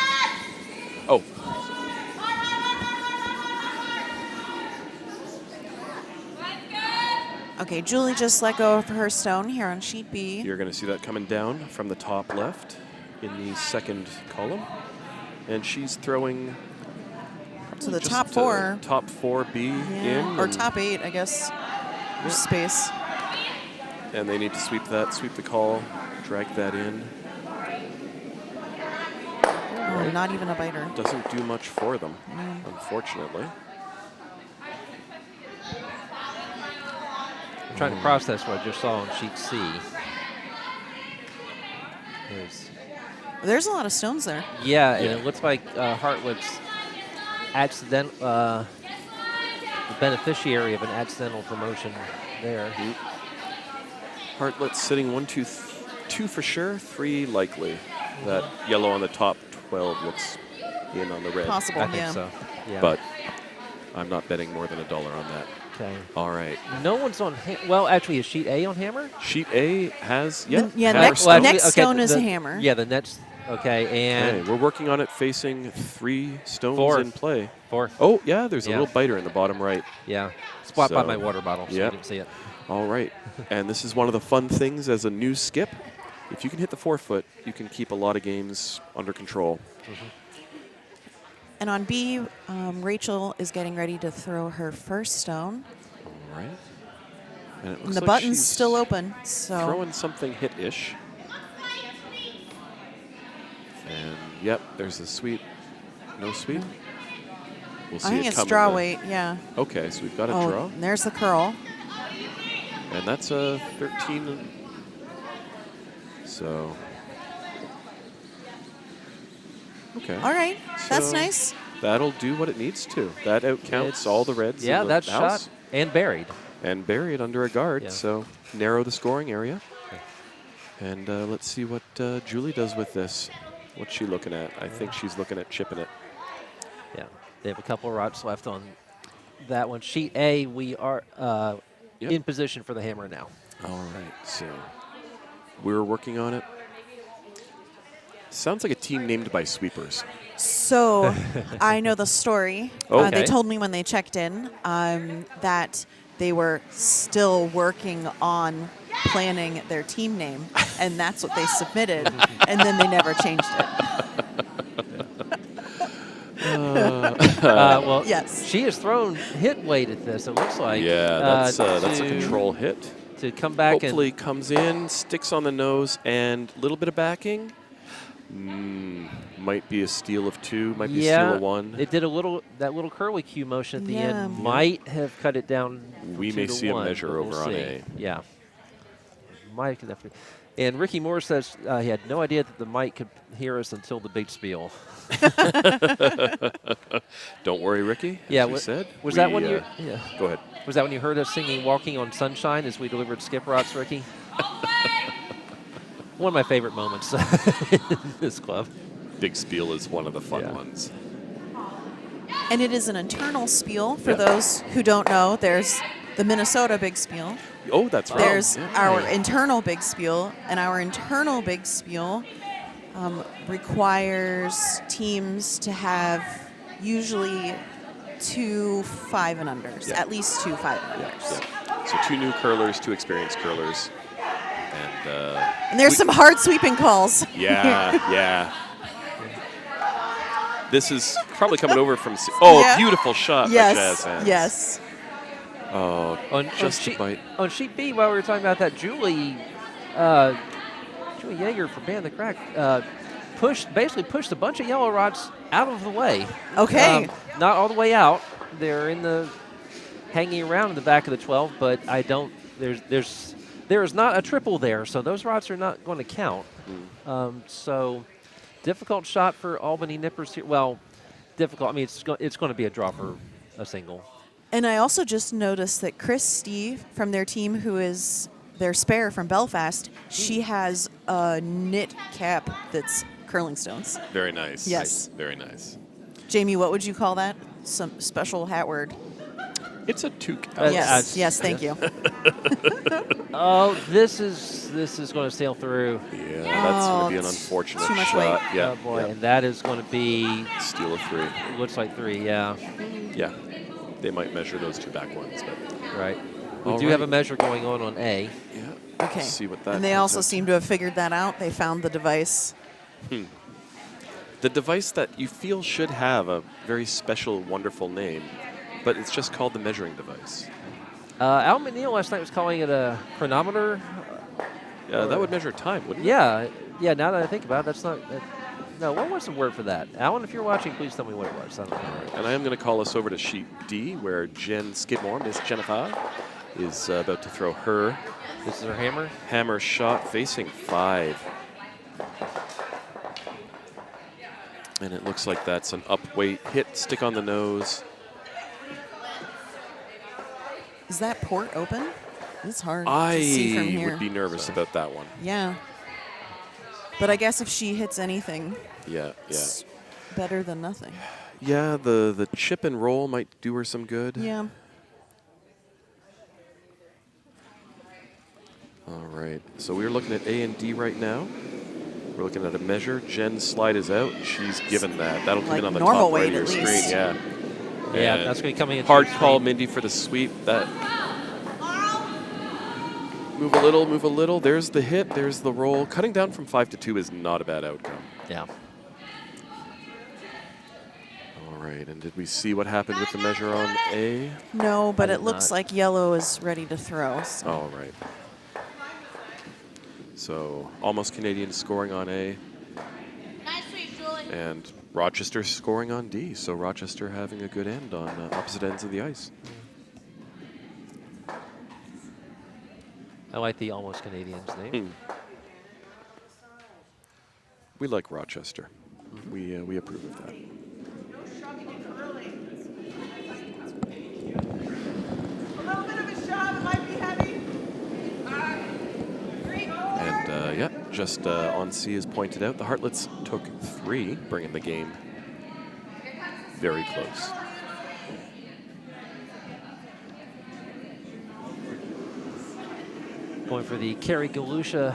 Oh. Okay, Julie just let go of her stone here on sheet B. You're going to see that coming down from the top left in the second column. And she's throwing So the just, top 4. top 4B in. Or and- top 8, I guess. There's space. And they need to sweep the call, drag that in. Oh, not even a biter. Doesn't do much for them, unfortunately. I'm trying to process what I just saw on sheet C. There's a lot of stones there. Yeah, and it looks like Hartlett's the beneficiary of an accidental promotion there. Hartlett's sitting 1, 2, 2 for sure, 3 likely. That yellow on the top 12 looks in on the red. Possible, I think yeah. so. Yeah. But I'm not betting more than $1 on that. Okay. All right. No one's on. Well, actually, is sheet A on hammer? Sheet A has, Yeah, hammer next- stone. next stone is a hammer. Yeah, the next. Okay, and Okay, we're working on it facing 3 stones Fourth. in play. 4th. Oh, yeah, there's a Yeah. little biter in the bottom right. Yeah. Spot by So, my water bottle, so yeah. you didn't see it. All right. And this is one of the fun things as a new skip. If you can hit the 4-foot, you can keep a lot of games under control. And on B, Rachel is getting ready to throw her first stone. All right. And it And looks the like button's she's still open, so throwing something hit-ish. And, yep, there's a sweep. No sweep. We'll see I think it it's come in draw the- weight, yeah. Okay, so we've got a Oh, draw. and there's the curl. And that's a 13. So. Okay. All right, that's So nice. That'll do what it needs to. That outcounts It's- all the reds. Yeah, in the that's house. shot and buried. And bury it under a guard. Yeah. So narrow the scoring area. And let's see what Julie does with this. What's she looking at? I think she's looking at chipping it. Yeah, they have a couple of rods left on that one. Sheet A, we are in position for the hammer now. All right, so we're working on it. Sounds like a team named by sweepers. So I know the story. Okay. They told me when they checked in that they were still working on planning their team name, and that's what they submitted, and then they never changed it. Well, Yes. she has thrown hit weight at this, it looks like. Yeah, that's a control hit. To come back Hopefully comes in, sticks on the nose, and a little bit of backing. Might be a steal of 2, might be a steal of 1. It did that little curly cue motion at the Yeah. end might have cut it down. We may see a measure over on A. Yeah. Might could definitely. And Ricky Moore says he had no idea that the mic could hear us until the big spiel. Don't worry, Ricky. Yeah, as you said. Was that when you? Yeah. Go ahead. Was that when you heard us singing "Walking on Sunshine" as we delivered skip rots, Ricky? One of my favorite moments in this club. Big spiel is one of the fun ones. And it is an internal spiel. For those who don't know, there's the Minnesota big spiel. Oh, that's right. There's our internal big spiel, and our internal big spiel requires teams to have usually 2 5 and unders, Yeah. at least 2 5 and unders. Yeah. So 2 new curlers, 2 experienced curlers. And there's some hard sweeping calls. Yeah. This is probably coming over from... beautiful shot by Jazz Hands. Yes. Oh, just a bite. On sheet B, while we were talking about that, Julie Yeager for Band the Crack basically pushed a bunch of yellow rods out of the way. Okay. Not all the way out. They're hanging around in the back of the 12, but there is not a triple there, so those rods are not going to count. So difficult shot for Albany nippers here. Well, difficult. I mean, it's going to be a draw for a single. And I also just noticed that Christi from their team, who is their spare from Belfast, she has a knit cap that's curling stones. Very nice. Yes. Very nice. Jamie, what would you call that? Some special hat word. It's a toque. Yes, thank you. Oh, this is going to sail through. Yeah, that's going to be an unfortunate too much shot. weight. Yeah. Oh boy, and that is going to be Steal of 3. looks like 3. Yeah. Yeah. They might measure those 2 back ones, but Right. We All do have a right. measure going on A. yeah. Okay. Let's see what that. And they comes also out seem to have figured that out. They found the device. The device that you feel should have a very special, wonderful name, but it's just called the measuring device. Al McNeil last night was calling it a chronometer. That would measure time, wouldn't it? Yeah. Now that I think about it, that's not. No, what was the word for that? Alan, if you're watching, please tell me what it was. I don't know. And I am going to call us over to sheet D, where Jen Skidmore, Miss Jennifer, is about to throw her This is her hammer. hammer shot facing 5. And it looks like that's an up weight hit, stick on the nose. Is that port open? It's hard to see from I here. would be nervous about that one. Yeah. But I guess if she hits anything, Yeah. it's better than nothing. Yeah, the chip and roll might do her some good. Yeah. All right, so we're looking at A and D right now. We're looking at a measure. Jen's slide is out. She's given that. That'll come Like in on the normal top right weight of your at screen. least. Yeah. Yeah, And that's going to be coming in. hard call, Mindy, for the sweep. That move a little, move a little. There's the hit. There's the roll. Cutting down from 5 to 2 is not a bad outcome. Yeah. All right, and did we see what happened with the measure on A? No, but I it did looks not. like yellow is ready to throw. So. All right. So almost Canadian scoring on A. Nice sweep, Julie. And Rochester scoring on D. So Rochester having a good end on opposite ends of the ice. I like the almost Canadians name. We like Rochester. We approve of that. No shoving it early. A little bit of a shove, it might be heavy. 3. And Yeah, just on C as pointed out, the Hartlettes took 3, bringing the game very close. Going for the Kerry Galusha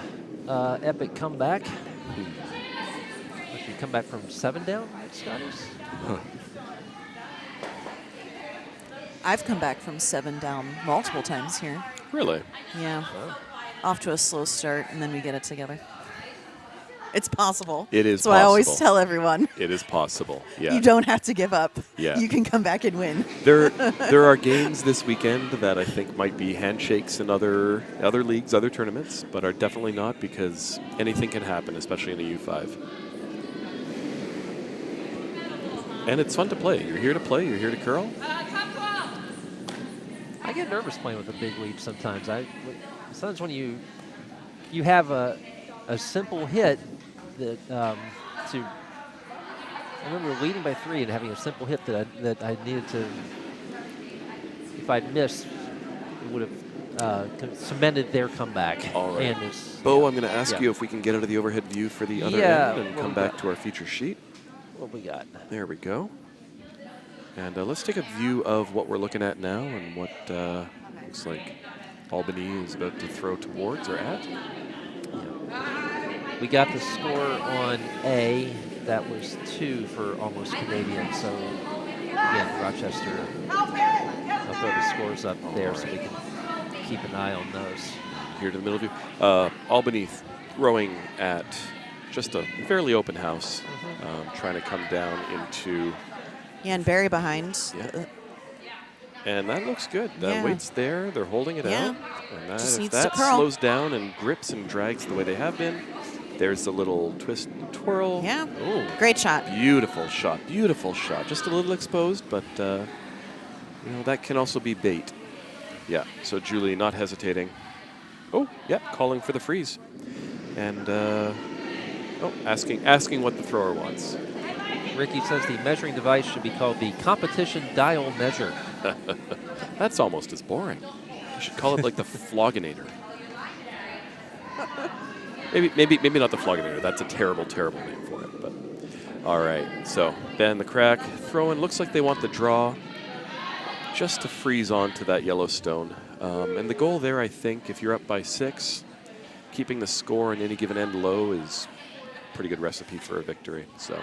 epic comeback. Actually, come back from 7 down, Scotties. Huh. I've come back from 7 down multiple times here. Really? Yeah. Oh. Off to a slow start, and then we get it together. It's possible. It is so I always possible. tell everyone, It is possible. Yeah. you don't have to give up. Yeah. You can come back and win. There are games this weekend that I think might be handshakes in other leagues, other tournaments, but are definitely not, because anything can happen, especially in a U5. And it's fun to play. You're here to play. You're here to curl. I get nervous playing with a big lead sometimes. Sometimes when you have a simple hit that I remember leading by 3 and having a simple hit that I needed to, if I'd missed, it would have cemented their comeback. All right. And it's, Bo, I'm going to ask yeah. you if we can get out of the overhead view for the other Yeah, end and what come we back got? to our feature sheet. What we got? There we go. And let's take a view of what we're looking at now and what looks like Albany is about to throw towards or at. We got the score on A. That was 2 for Almost Canadian. So, again, Rochester, I'll throw the scores up there so we can keep an eye on those. Here to the middle view. Albany throwing at just a fairly open house, trying to come down into... Yeah, and Barry behind. Yeah. And that looks good. That Yeah. weight's there. They're holding it Yeah. out. And that, Just if needs to that curl. slows down and grips and drags the way they have been, there's a little twist and twirl. Yeah. Ooh. Great shot. Beautiful shot. Beautiful shot. Just a little exposed, but that can also be bait. Yeah. So Julie not hesitating. Oh, yeah, calling for the freeze, and asking what the thrower wants. Ricky says the measuring device should be called the competition dial measure. That's almost as boring. You should call it like the Flogginator. Maybe not the Flogginator. That's a terrible, terrible name for it. But all right. So Ben the crack throwing. Looks like they want the draw just to freeze onto that yellow stone. And the goal there, I think, if you're up by 6, keeping the score on any given end low is a pretty good recipe for a victory. So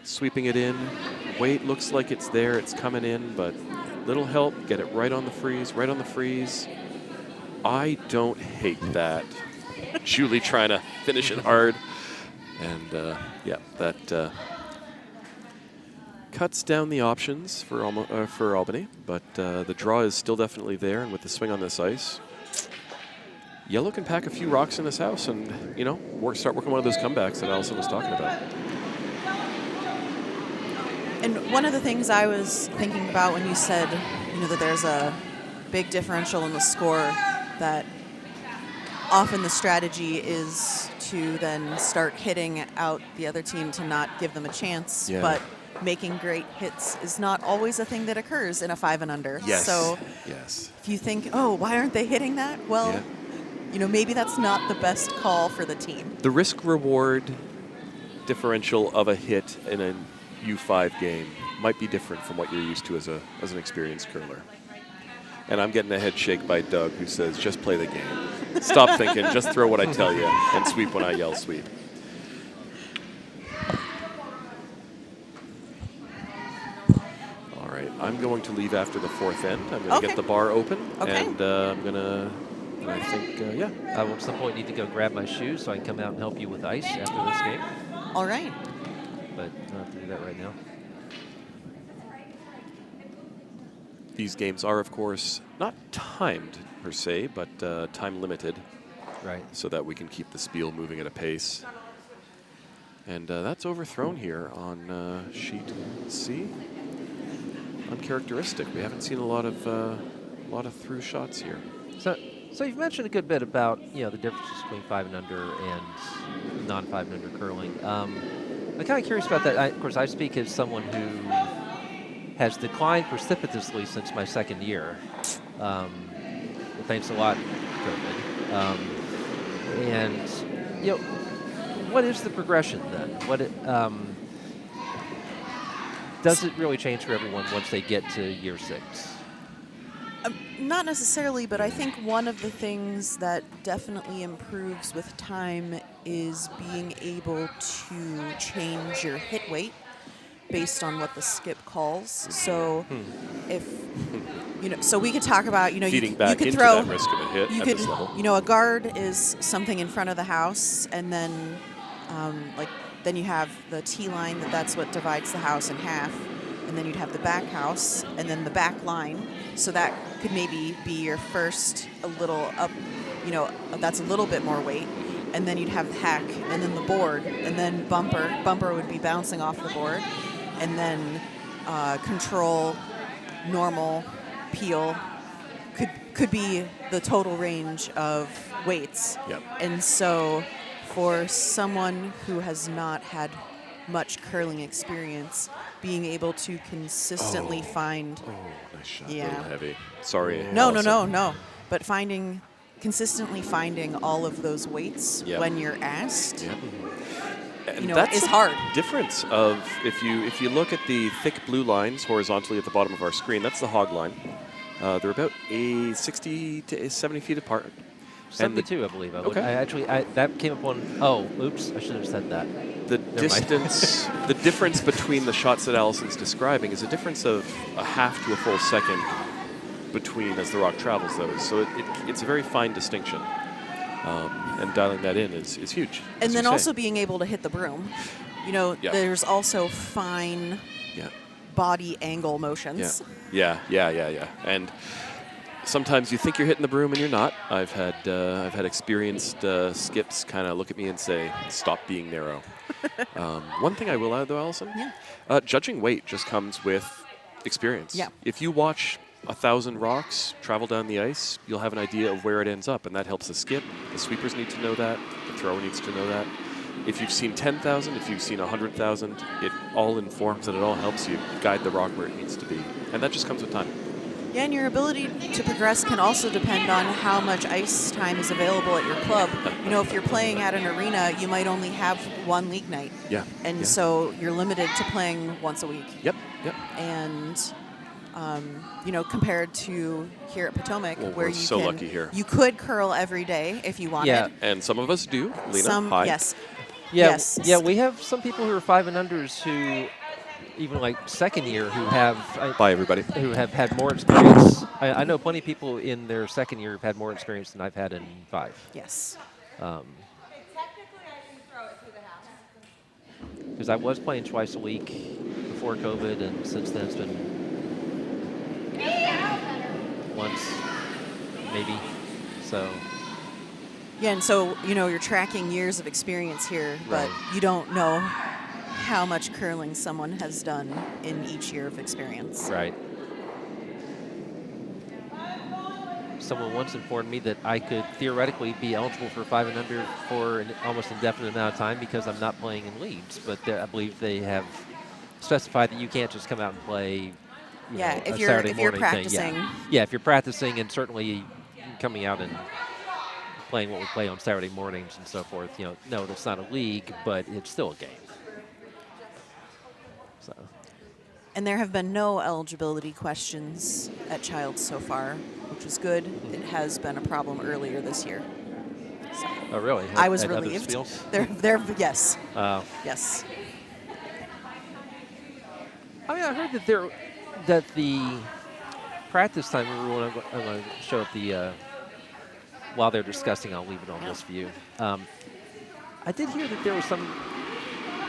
sweeping it in. Weight looks like it's there. It's coming in, but little help. Get it right on the freeze. Right on the freeze. I don't hate that. Julie trying to finish it hard. And, yeah, that cuts down the options for Albany, but the draw is still definitely there, and with the swing on this ice, Yellow can pack a few rocks in this house and, start working one of those comebacks that Allison was talking about. And one of the things I was thinking about when you said, that there's a big differential in the score, that often the strategy is to then start hitting out the other team to not give them a chance. Yeah. But making great hits is not always a thing that occurs in a 5 and under. Yes. So yes. if you think, oh, why aren't they hitting that? Well, maybe that's not the best call for the team. The risk-reward differential of a hit in a U5 game might be different from what you're used to as an experienced curler. And I'm getting a head shake by Doug, who says, just play the game. Stop thinking, just throw what I tell you, and sweep when I yell sweep. All right, I'm going to leave after the 4th end. I'm going to get the bar open, and I'm going to, I think, I will at some point need to go grab my shoes so I can come out and help you with ice after this game. All right. But I don't have to do that right now. These games are, of course, not timed per se, but time limited. Right. So that we can keep the spiel moving at a pace. And that's overthrown here on sheet C. Uncharacteristic. We haven't seen a lot of through shots here. So you've mentioned a good bit about the differences between 5 and under and non-5 and under curling. I'm kind of curious about that. Of course, I speak as someone who has declined precipitously since my 2nd year. Thanks a lot, COVID. And what is the progression then? Does it really change for everyone once they get to year 6? Not necessarily, but I think one of the things that definitely improves with time is being able to change your hit weight based on what the skip calls. So if so we could talk about, Feeding you back could into throw that risk of a hit you at could this level. a guard is something in front of the house, and then then you have the T line, that's what divides the house in half, and then you'd have the back house and then the back line. So that could maybe be your first a little up, that's a little bit more weight. And then you'd have the hack, and then the board, and then bumper. Bumper would be bouncing off the board. And then control, normal, peel could be the total range of weights. Yep. And so for someone who has not had much curling experience, being able to consistently find... Oh, nice shot. Yeah. A little heavy. Sorry. No. Allison. But consistently finding all of those weights Yep. when you're asked, Yep. And is the hard. difference of if you look at the thick blue lines horizontally at the bottom of our screen, that's the hog line. They're about 60 to 70 feet apart. And 72, I believe. Okay. That came up on. Oh, oops! I should have said that. The Never mind. distance, the difference between the shots that Allison's describing is a difference of a half to a full second between as the rock travels those. So it's a very fine distinction. And dialing that in is huge. And as then you say. also being able to hit the broom. Yeah. There's also fine Yeah. body angle motions. Yeah. And sometimes you think you're hitting the broom and you're not. I've had experienced skips kind of look at me and say, "Stop being narrow." One thing I will add though, Allison, judging weight just comes with experience. Yeah. If you watch 1,000 rocks travel down the ice, you'll have an idea of where it ends up, and that helps the skip. The sweepers need to know that. The thrower needs to know that. If you've seen 10,000, if you've seen 100,000, it all informs and it all helps you guide the rock where it needs to be. And that just comes with time. Yeah, and your ability to progress can also depend on how much ice time is available at your club. If you're playing at an arena, you might only have one league night. Yeah. And so you're limited to playing once a week. Yep. And compared to here at Potomac, Well, where we're so lucky here. you could curl every day if you wanted. Yeah. And some of us do. Lena, hi. Yes. Yeah, Yes. yeah. We have some people who are 5 and unders who, even like second year, who have Bye, everybody. who have had more experience. I know plenty of people in their second year who've had more experience than I've had in 5. Yes. Technically, I can throw it through the house. Because I was playing twice a week before COVID, and since then it's been once, maybe. So. Yeah, and so, you're tracking years of experience here, but Right. you don't know how much curling someone has done in each year of experience. Right. Someone once informed me that I could theoretically be eligible for 5 and under for an almost indefinite amount of time because I'm not playing in leagues. But I believe they have specified that you can't just come out and play. Yeah, a if you're Saturday morning practicing. thing. Yeah, if you're practicing, and certainly coming out and playing what we play on Saturday mornings and so forth. No, that's not a league, but it's still a game. So. And there have been no eligibility questions at Childs so far, which is good. It has been a problem earlier this year. So Oh, really? I was At other relieved. fields? Yes. Yes. I mean, I heard that the practice time. I'm going to show up the while they're discussing. I'll leave it on this view. I did hear that there was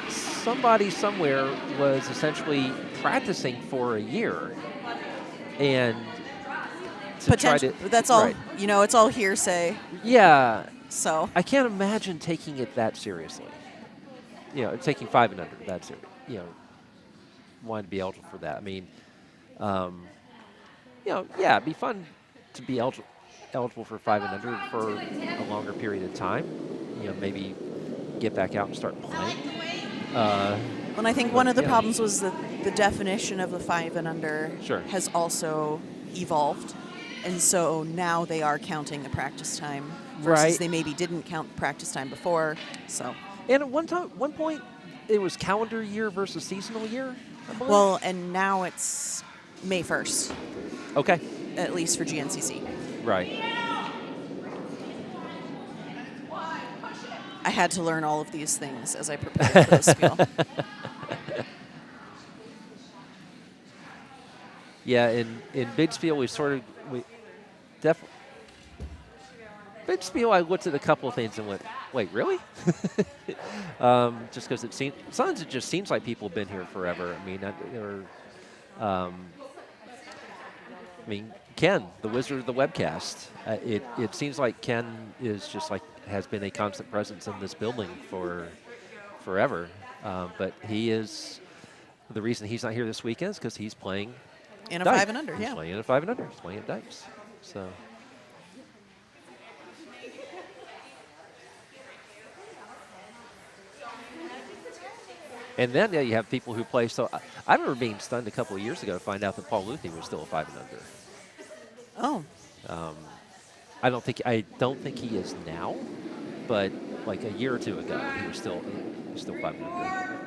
somebody somewhere was essentially practicing for a year, and to try to, That's all. right. It's all hearsay. Yeah, So I can't imagine taking it that seriously. Taking 5 and under that seriously. Wanting to be eligible for that. I mean, yeah, it'd be fun to be eligible for 5 and under for a longer period of time. Maybe get back out and start playing. and I think one of the problems was that the definition of the 5 and under Sure. has also evolved. And so now they are counting the practice time versus Right. they maybe didn't count practice time before. So, And at one point, it was calendar year versus seasonal year, I believe. well, and now it's May 1st, Okay. at least for GNCC. Right. I had to learn all of these things as I prepared for the spiel. Yeah, in Big Spiel, we definitely. Big Spiel, I looked at a couple of things and went, wait, really? Just because sometimes it just seems like people have been here forever. I mean, Ken, the wizard of the webcast. It seems like Ken is just like has been a constant presence in this building for forever. But he is the reason he's not here this weekend is because he's playing In a Dyke. 5 and under, He's yeah. playing in a 5 and under. He's playing at Dykes. So. And then you have people who play. So I remember being stunned a couple of years ago to find out that Paul Luthi was still a 5 and under. Oh, I don't think he is now, but like a year or two ago, he was still 5 and under.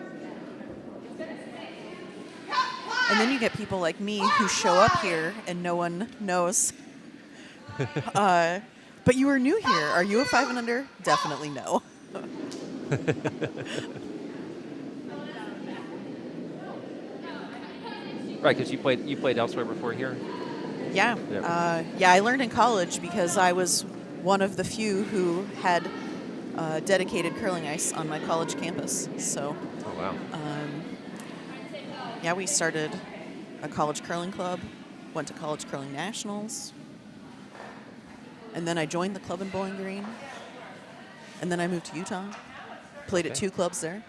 and then you get people like me who show up here and no one knows. But you were new here. Are you a 5 and under? Definitely no. Right, because you played elsewhere before here. Yeah. Yeah. I learned in college because I was one of the few who had dedicated curling ice on my college campus. So, Oh wow. yeah, we started a college curling club, went to college curling nationals, and then I joined the club in Bowling Green, and then I moved to Utah, played at Okay. 2 clubs there.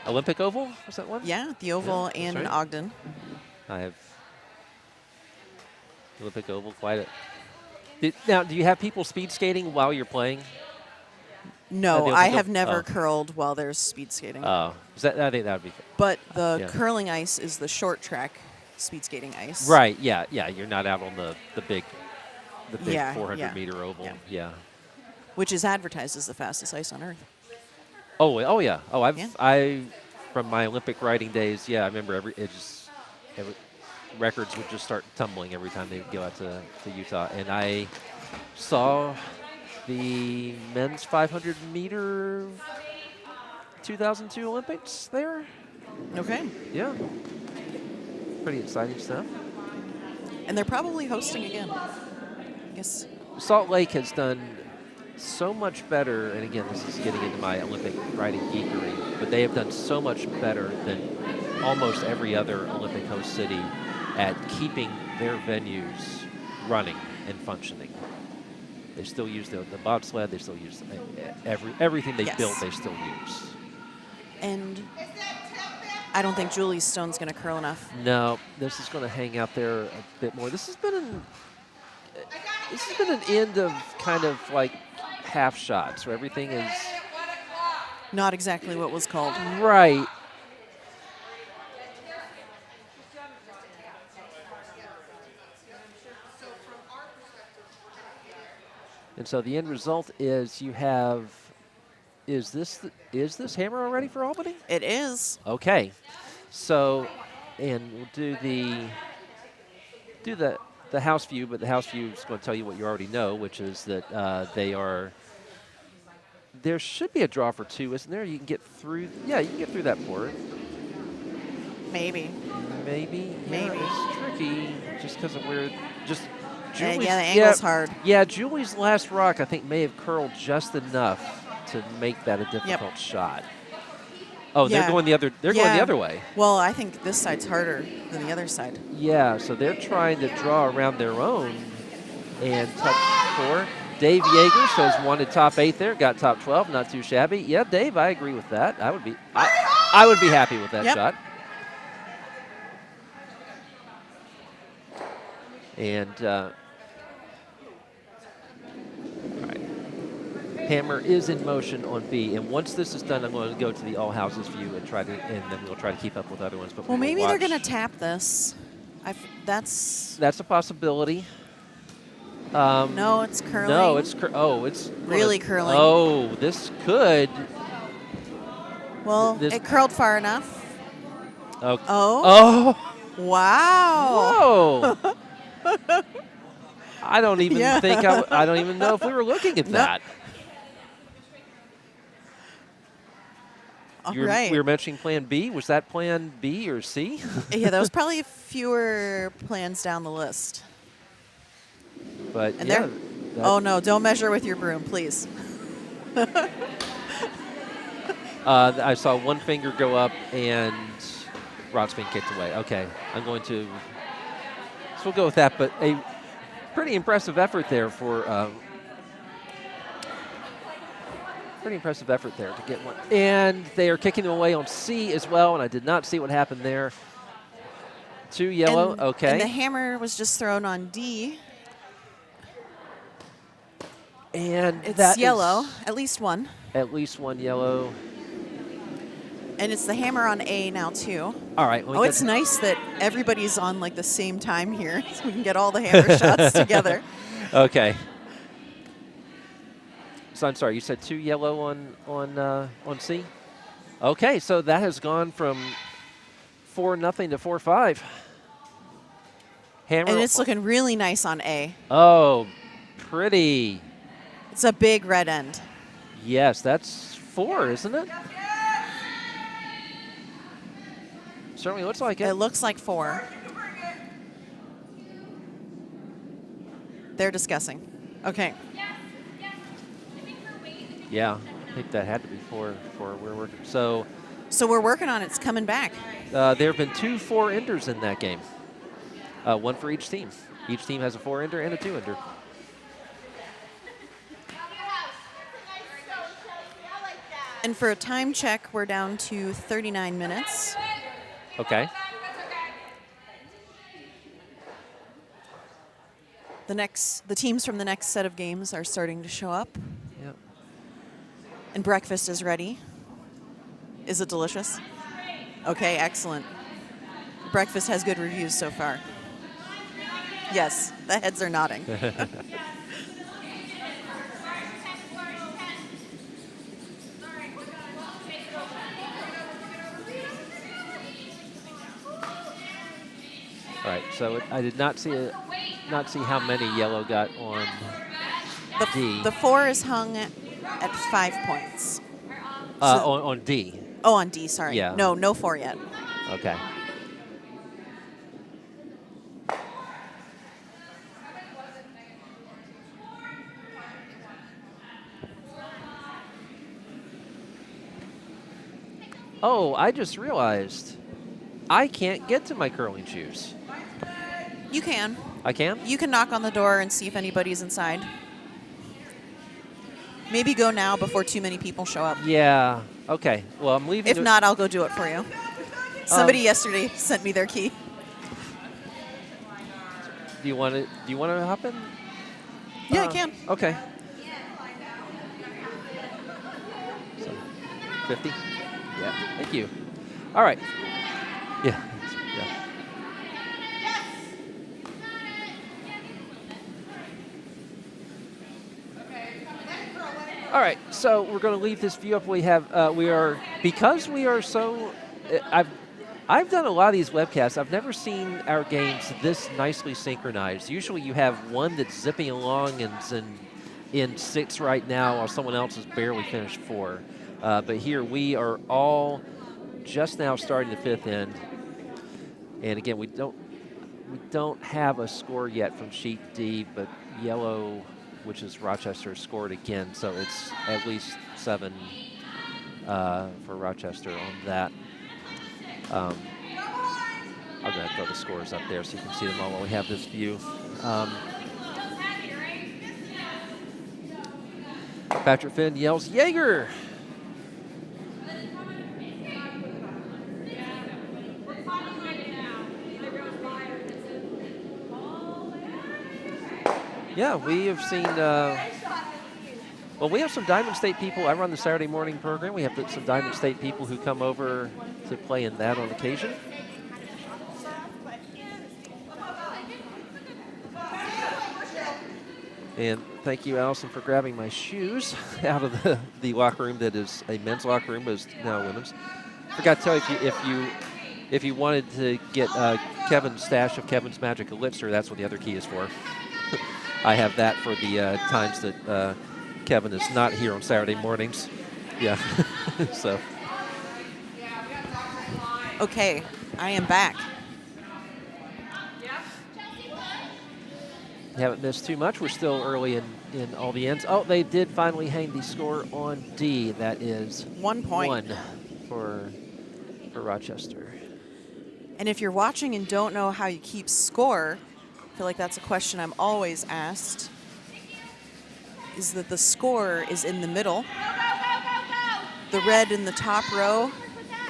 Olympic Oval was that one? Yeah, the Oval that's and in right. Ogden. I have Olympic Oval quite a. Now, do you have people speed skating while you're playing? No, the I Olympic have Oval? never Oh. curled while there's speed skating. Oh, I think that would be. But the Yeah. curling ice is the short track speed skating ice. Right. Yeah. Yeah. You're not out on the big Yeah, 400-meter oval. yeah. Yeah. Which is advertised as the fastest ice on earth. Oh yeah. Oh, Yeah. I from my Olympic riding days. Yeah, I remember every records would just start tumbling every time they would go out to Utah, and I saw the men's 500-meter 2002 Olympics there. Okay. Yeah. Pretty exciting stuff. And they're probably hosting again. I guess. Salt Lake has done so much better, and again, this is getting into my Olympic riding geekery, but they have done so much better than almost every other Olympic host city at keeping their venues running and functioning. They still use the bobsled, they still use everything they Yes. built, they still use. And I don't think Julie Stone's going to curl enough. No, this is going to hang out there a bit more. This has been an end of kind of like half shots where everything is Not exactly what was called. right. And so the end result is you have, is this hammer already for Albany? It is. Okay, so, and we'll do the house view, but the house view is going to tell you what you already know, which is that there should be a draw for 2, isn't there? You can get through, yeah, you can get through that port. Maybe. Maybe. Maybe. Yeah, it's tricky just because of where, just Julie's, Yeah, the angle's hard. Yeah, Julie's last rock, I think, may have curled just enough to make that a difficult shot. Oh, Yeah. they're going the other. They're going the other way. Well, I think this side's harder than the other side. Yeah, so they're trying to draw around their own and touch 4. Dave Yeager says wanted top 8 there, got top 12, not too shabby. Yeah, Dave, I agree with that. I would be happy with that Yep. shot. And right. Hammer is in motion on B, and once this is done, I'm going to go to the all houses view and then we'll try to keep up with other ones. But Well, we will maybe they're watch. going to tap this. That's That's a possibility. No, it's curling. No, it's it's Really curling. Oh, this could. Well, This- it curled far enough. Oh. Oh. Oh. Wow. Whoa. I don't even Yeah. think I don't even know if we were looking at No. that. All We right. were mentioning Plan B. Was that Plan B or C? Yeah, that was probably fewer plans down the list. But And yeah. there. that- Oh no! Don't measure with your broom, please. I saw one finger go up and rod's being kicked away. Okay, I'm going to. So we'll go with that. But a pretty impressive effort there for. Pretty impressive effort there to get one. And they are kicking them away on C as well, and I did not see what happened there. 2 yellow, okay. And the hammer was just thrown on D. And It's that yellow, is at least one. at least 1 yellow. And it's the hammer on A now too. All right. Oh, it's nice that everybody's on like the same time here, so we can get all the hammer shots together. Okay. So I'm sorry, you said 2 yellow on C? Okay, so that has gone from 4-0 to 4-5. Hammer. And it's looking really nice on A. Oh, pretty. It's a big red end. Yes, that's 4, isn't it? Certainly looks like it. It looks like 4. They're discussing. Okay. Yeah, I think that had to be 4 for we're working. So we're working on it. It's coming back. there have been 2 4-enders in that game. 1 for each team. Each team has a 4-ender and a 2-ender. And for a time check, we're down to 39 minutes. Okay. The teams from the next set of games are starting to show up. Yep. And breakfast is ready. Is it delicious? Okay, excellent. Breakfast has good reviews so far. Yes, the heads are nodding. All right. So I did not see how many yellow got on D. The 4 is hung at 5 points. On D. Oh, on D, sorry. Yeah. No 4 yet. Okay. Oh, I just realized I can't get to my curling shoes. You can. I can? You can knock on the door and see if anybody's inside. Maybe go now before too many people show up. Yeah. Okay. Well, I'm leaving. If not, I'll go do it for you. Somebody yesterday sent me their key. Do you want to hop in? Yeah, I can. Okay. So, 50? Yeah. Thank you. All right. Yeah. Yeah. All right, so we're going to leave this view up. Because we are so, I've done a lot of these webcasts. I've never seen our games this nicely synchronized. Usually you have one that's zipping along and is in 6 right now, while someone else has barely finished 4. But here we are all just now starting the 5th end. And again, we don't have a score yet from sheet D, but yellow, which is Rochester, scored again, so it's at least 7 for Rochester on that. I'm going to throw the scores up there so you can see them all while we have this view. Patrick Finn yells, Yeager! Yeah, we have seen, well, we have some Diamond State people. I run the Saturday morning program. We have some Diamond State people who come over to play in that on occasion. And thank you, Allison, for grabbing my shoes out of the locker room that is a men's locker room, but is now a women's. Forgot to tell you, if you wanted to get Kevin's stash of Kevin's Magic Elixir, that's what the other key is for. I have that for the times that Kevin is not here on Saturday mornings. Yeah, so. Okay, I am back. You haven't missed too much. We're still early in all the ends. Oh, they did finally hang the score on D. That is 1 point. 1 for Rochester. And if you're watching and don't know how you keep score, I feel like that's a question I'm always asked, is that the score is in the middle. The red in the top row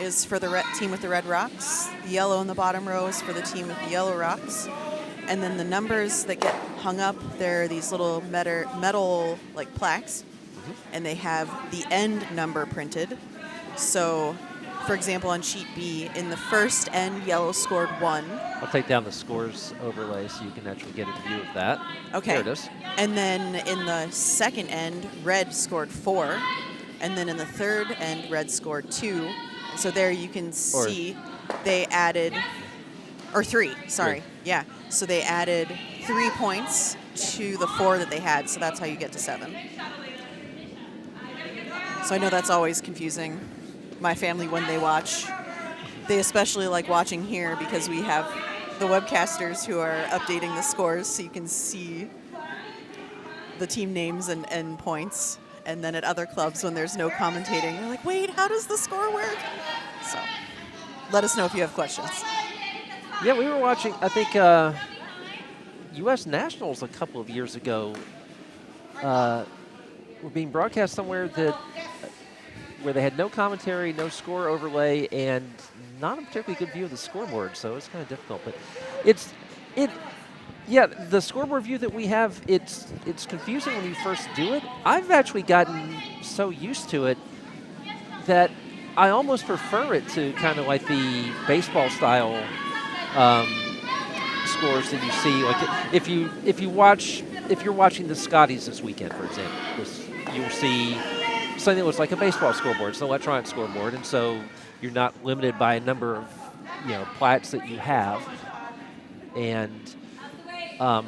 is for the team with the red rocks. The yellow in the bottom row is for the team with the yellow rocks. And then the numbers that get hung up, they're these little metal like plaques, and they have the end number printed. So, for example, on sheet B, in the first end, yellow scored 1. I'll take down the scores overlay so you can actually get a view of that. Okay. There it is. And then in the second end, red scored 4. And then in the third end, red scored 2. So there you can see they added, or 3, sorry. 3. Yeah. So they added 3 points to the 4 that they had. So that's how you get to 7. So I know that's always confusing. My family, when they watch, they especially like watching here because we have the webcasters who are updating the scores so you can see the team names and points. And then at other clubs, when there's no commentating, they're like, wait, how does the score work? So let us know if you have questions. Yeah, we were watching, I think, U.S. Nationals a couple of years ago were being broadcast somewhere where they had no commentary, no score overlay, and not a particularly good view of the scoreboard, so it's kind of difficult. But yeah, the scoreboard view that we have, it's confusing when you first do it. I've actually gotten so used to it that I almost prefer it to kind of like the baseball style scores that you see. Like if you're watching the Scotties this weekend, for example, you'll see something that looks like a baseball scoreboard. It's an electronic scoreboard, and so you're not limited by a number of plats that you have. And I'm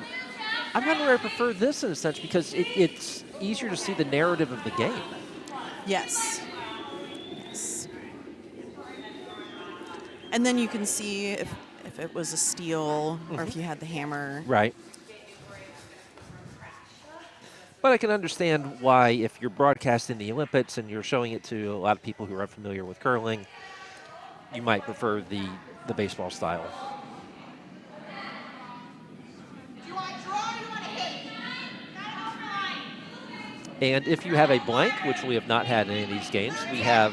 not where I prefer this in a sense because it's easier to see the narrative of the game. Yes. Yes. And then you can see if it was a steal or if you had the hammer. Right. But I can understand why, if you're broadcasting the Olympics and you're showing it to a lot of people who are unfamiliar with curling, you might prefer the baseball style. And if you have a blank, which we have not had in any of these games, we have,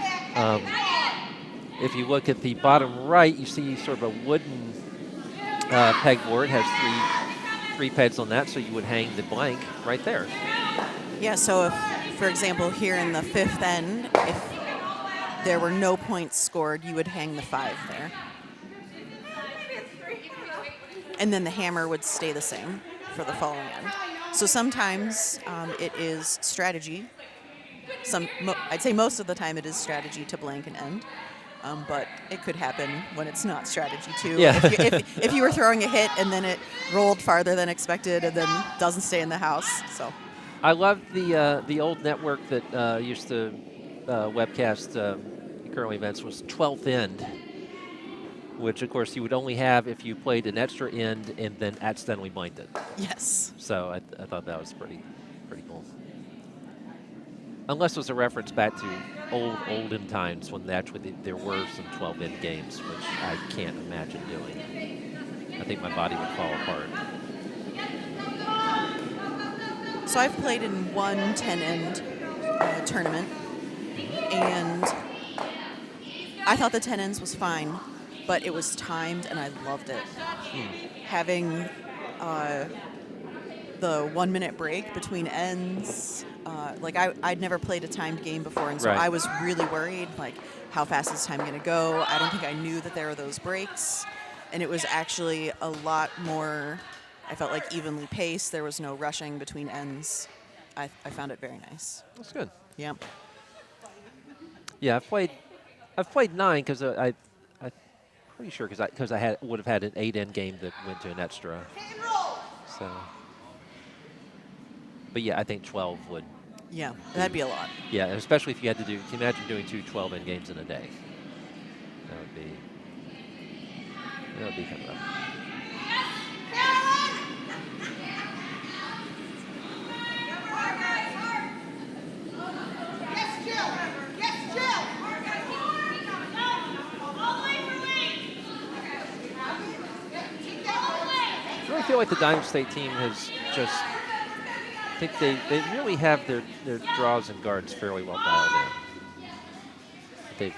if you look at the bottom right, you see sort of a wooden pegboard, has three pegs on that, so you would hang the blank right there. Yeah, so if, for example, here in the fifth end, if there were no points scored, you would hang the 5 there. And then the hammer would stay the same for the following end. So sometimes it is strategy. I'd say most of the time it is strategy to blank an end. But it could happen when it's not strategy too. Yeah. If you were throwing a hit and then it rolled farther than expected and then doesn't stay in the house. So I love the old network that used to webcast curling events was 12th end, which of course you would only have if you played an extra end and then accidentally blanked it. Yes. So I thought that was pretty cool. Unless it was a reference back to olden times when actually there were some 12-end games, which I can't imagine doing. I think my body would fall apart. So I've played in one 10-end tournament, and I thought the 10 ends was fine, but it was timed, and I loved it. Having the 1 minute break between ends. I'd never played a timed game before, and so Right. I was really worried, like, how fast is time going to go? I don't think I knew that there were those breaks, and it was actually a lot more I felt like evenly paced. There was no rushing between ends. I found it very nice. That's good. Yeah. Yeah, I've played 9 because I'm pretty sure because I would have had an 8-end game that went to an extra. So, but yeah, I think 12 would. Yeah, that'd be a lot. Yeah, especially if you had to do. Can you imagine doing 2 12-end games in a day? That would be kind of rough. I really feel like the Diamond State team has just, I think they really have their draws and guards fairly well dialed in. They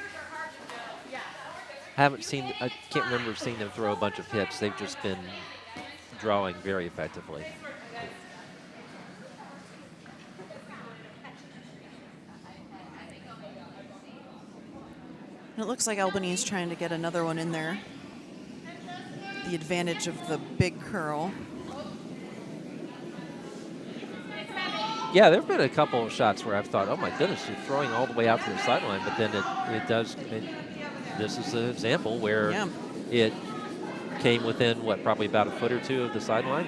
haven't seen, I can't remember seeing them throw a bunch of hits. They've just been drawing very effectively. It looks like Albany is trying to get another one in there. The advantage of the big curl. Yeah, there have been a couple of shots where I've thought, oh my goodness, you're throwing all the way out to the sideline, but then it does. This is an example where it came within probably about a foot or 2 of the sideline,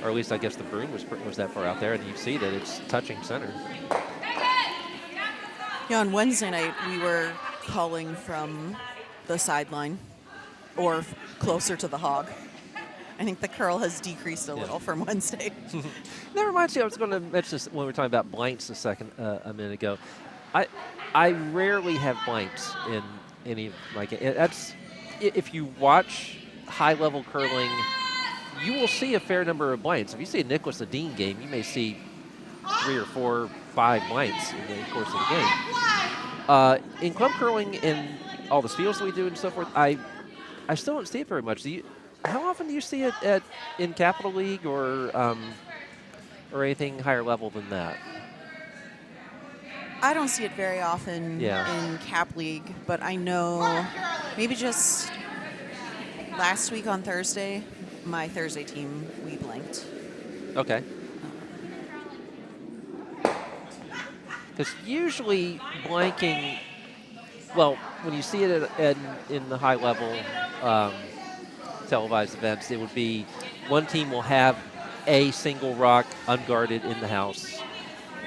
or at least I guess the broom was that far out there, and you see that it's touching center. Yeah, on Wednesday night we were calling from the sideline or closer to the hog. I think the curl has decreased a little from Wednesday. That reminds me, I was going to mention this when we were talking about blanks a minute ago. I rarely have blanks in any of my games. That's, if you watch high-level curling, you will see a fair number of blanks. If you see a Nicholas Dean game, you may see 3 or 4 or 5 blanks in the course of the game. In club curling and all the steals that we do and so forth, I still don't see it very much. How often do you see it in Capital League or anything higher level than that? I don't see it very often in Cap League, but I know maybe just last week on Thursday, my Thursday team, we blanked. Okay. Because usually blanking, well, when you see it in the high level televised events, it would be one team will have a single rock unguarded in the house,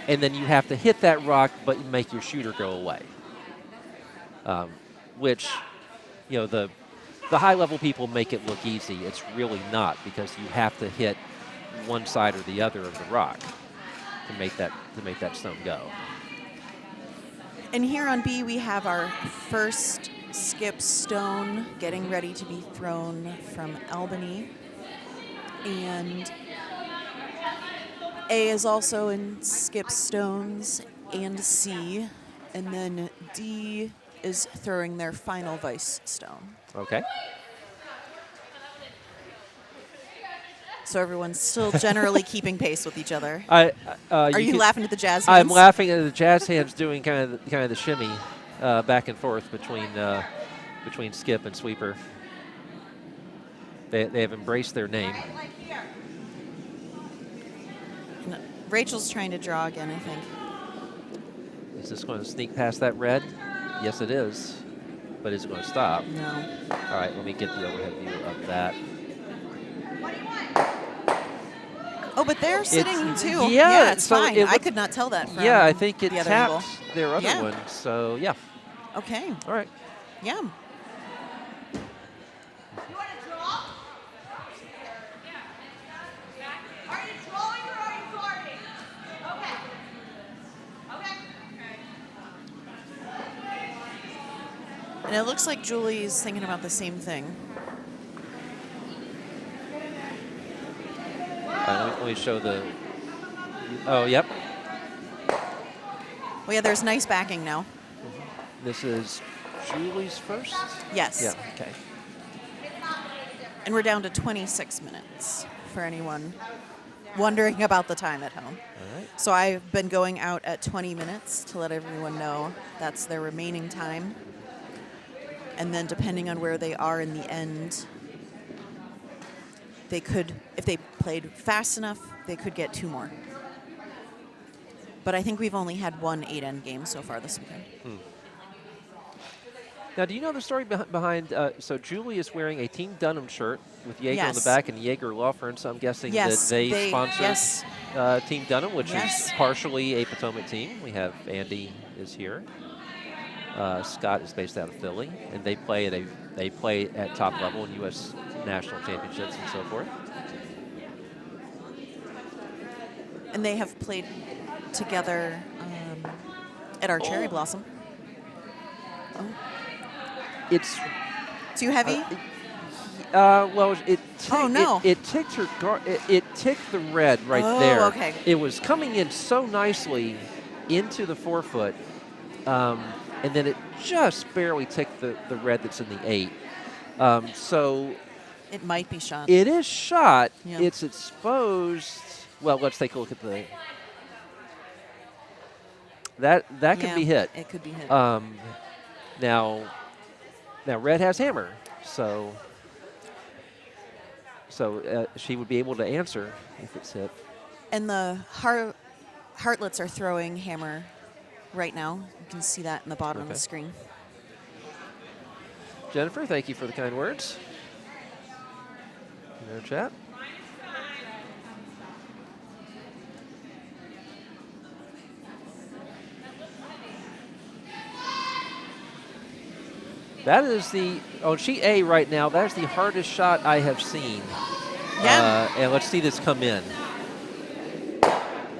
and then you have to hit that rock but make your shooter go away. Which, the high level people make it look easy. It's really not, because you have to hit one side or the other of the rock to make that stone go. And here on B, we have our first skip stone getting ready to be thrown from Albany. And A is also in skip stones, and C. And then D is throwing their final vice stone. Okay. So everyone's still generally keeping pace with each other. Are you laughing at the jazz hands? I'm laughing at the jazz hands doing kind of the shimmy back and forth between skip and sweeper. They have embraced their name. And Rachel's trying to draw again, I think. Is this going to sneak past that red? Yes, it is. But is it going to stop? No. All right, let me get the overhead view of that. Oh, but they're sitting too. Yeah, it's so fine. I could not tell that from I think it the other tapped angle. their other one. So, yeah. Okay. All right. Yeah. You want to draw? Are you drawing or are you guarding? Okay. And it looks like Julie's thinking about the same thing. Let me show the. Oh, yep. Well, yeah, there's nice backing now. This is Julie's first? Yes. Yeah, okay. And we're down to 26 minutes for anyone wondering about the time at home. All right. So I've been going out at 20 minutes to let everyone know that's their remaining time. And then depending on where they are in the end, they could, if they played fast enough, they could get 2 more. But I think we've only had 1 8-end game so far this weekend. Now, do you know the story behind, so Julie is wearing a Team Dunham shirt with Yeager on the Yes. back and Yeager Law Firm, so I'm guessing Yes, that they yes. sponsored Team Dunham, which Yes. is partially a Potomac team. We have Andy is here. Scott is based out of Philly, and they play at top level in U.S. national championships and so forth. And they have played together at our Cherry Blossom. Oh. It's Too heavy? well, it Oh, no. it ticked her it ticked the red right Oh, there. okay. It was coming in so nicely into the forefoot, and then it just barely ticked the red that's in the 8. So It might be shot. it is shot. Yeah. It's exposed. Well, let's take a look at the. That could Yeah, be hit. It could be hit. Now red has hammer, so she would be able to answer if it's hit. And the Hartlettes are throwing hammer right now. You can see that in the bottom of the Okay. screen. Jennifer, thank you for the kind words in our chat. That is on sheet A right now, that is the hardest shot I have seen. Yeah. And let's see this come in.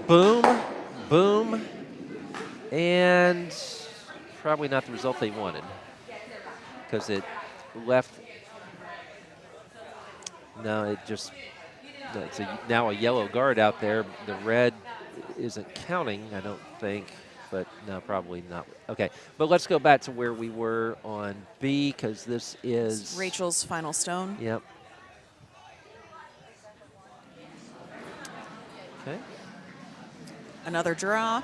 Boom, boom, and probably not the result they wanted because it left. No, it just, it's now a yellow guard out there. The red isn't counting, I don't think. But no, probably not. Okay, but let's go back to where we were on B because this is Rachel's final stone. Yep. Okay. Another draw.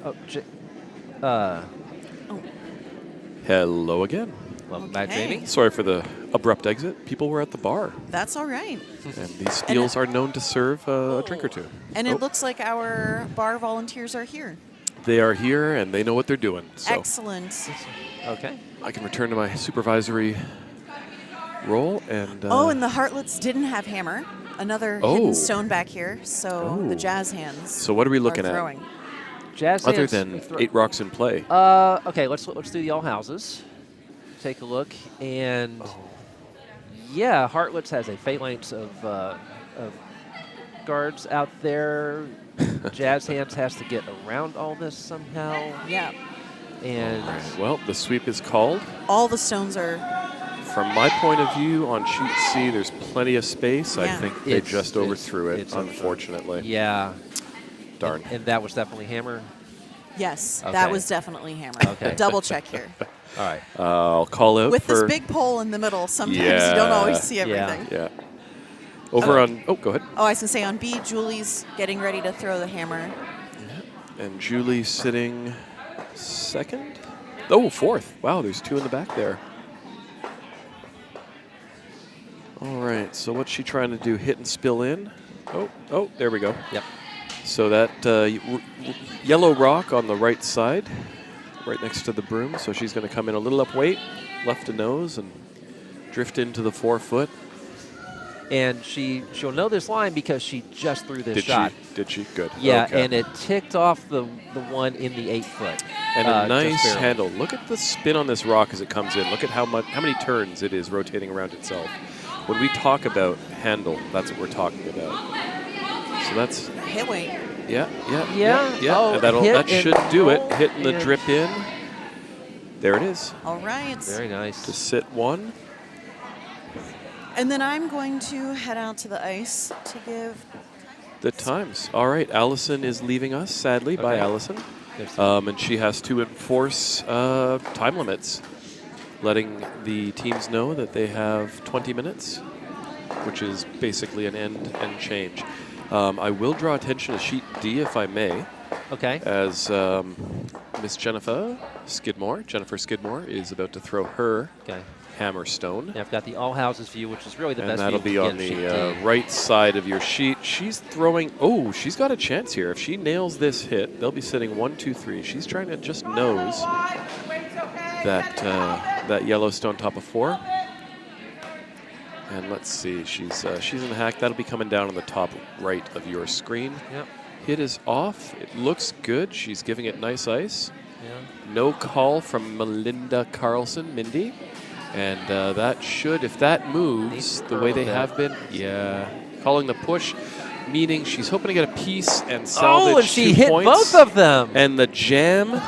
Oh, Hello again. welcome back, Okay. Jamie. Sorry for the abrupt exit. People were at the bar, That's all right. and these steels are known to serve a drink or two. And Oh, it looks like our bar volunteers are here. they are here, and they know what they're doing. So Excellent. Okay. I can return to my supervisory role. And And the Hartlettes didn't have hammer. Another Oh. hidden stone back here. So Oh. the jazz hands so what are we looking are at? throwing. Jazz Other hands, than 8 rocks in play. Okay, let's do the all houses. Take a look, and yeah, Hartlettes has a phalanx of guards out there. Jazz hands has to get around all this somehow, Yeah. and Well, the sweep is called. All the stones are. From my point of view, on sheet C, there's plenty of space. I Yeah. think they just overthrew it, overthrown. unfortunately. Yeah, Darn. and that was definitely hammer. Yes, Okay. that was definitely hammer. Okay. Double check here. All right. I'll call out With for this big pole in the middle, sometimes you don't always see Yeah. everything. Yeah. Over on. Oh, go ahead. Oh, I was going to say on B, Julie's getting ready to throw the hammer. And Julie sitting second. Oh, fourth. Wow, there's 2 in the back there. All right. So what's she trying to do? Hit and spill in. Oh, there we go. Yep. So that yellow rock on the right side, right next to the broom. So she's going to come in a little up weight, left to nose, and drift into the 4-foot. And she'll know this line because she just threw this Did shot. Did she? Good. Yeah, Okay. and it ticked off the one in the 8-foot. And a just nice barely. handle. Look at the spin on this rock as it comes in. Look at how many turns it is rotating around itself. When we talk about handle, that's what we're talking about. So that's Hit weight. yeah. Oh, And hit that and should do it. roll Hitting the and- drip in. There it is. All right. Very nice. To sit 1. And then I'm going to head out to the ice to give. The times. All right. Allison is leaving us, sadly. Bye, Okay. Allison. There's And she has to enforce time limits, letting the teams know that they have 20 minutes, which is basically an end and change. I will draw attention to sheet D, if I may, Okay. as Miss Jennifer Skidmore is about to throw her Okay. hammerstone. Yeah, I've got the all houses view, which is really the And best that'll view be to on get sheet the D. right side of your sheet. She's throwing. Oh, she's got a chance here. If she nails this hit, they'll be sitting 1, 2, 3. She's trying to just nose that yellow stone top of 4. And let's see, she's in the hack. That'll be coming down on the top right of your screen. Yep. Hit is off. It looks good. She's giving it nice ice. Yeah. No call from Melinda Carlson, Mindy. And that should, if that moves the way they have been, calling the push, meaning she's hoping to get a piece and salvage and she 2 hit points. both of them. And the jam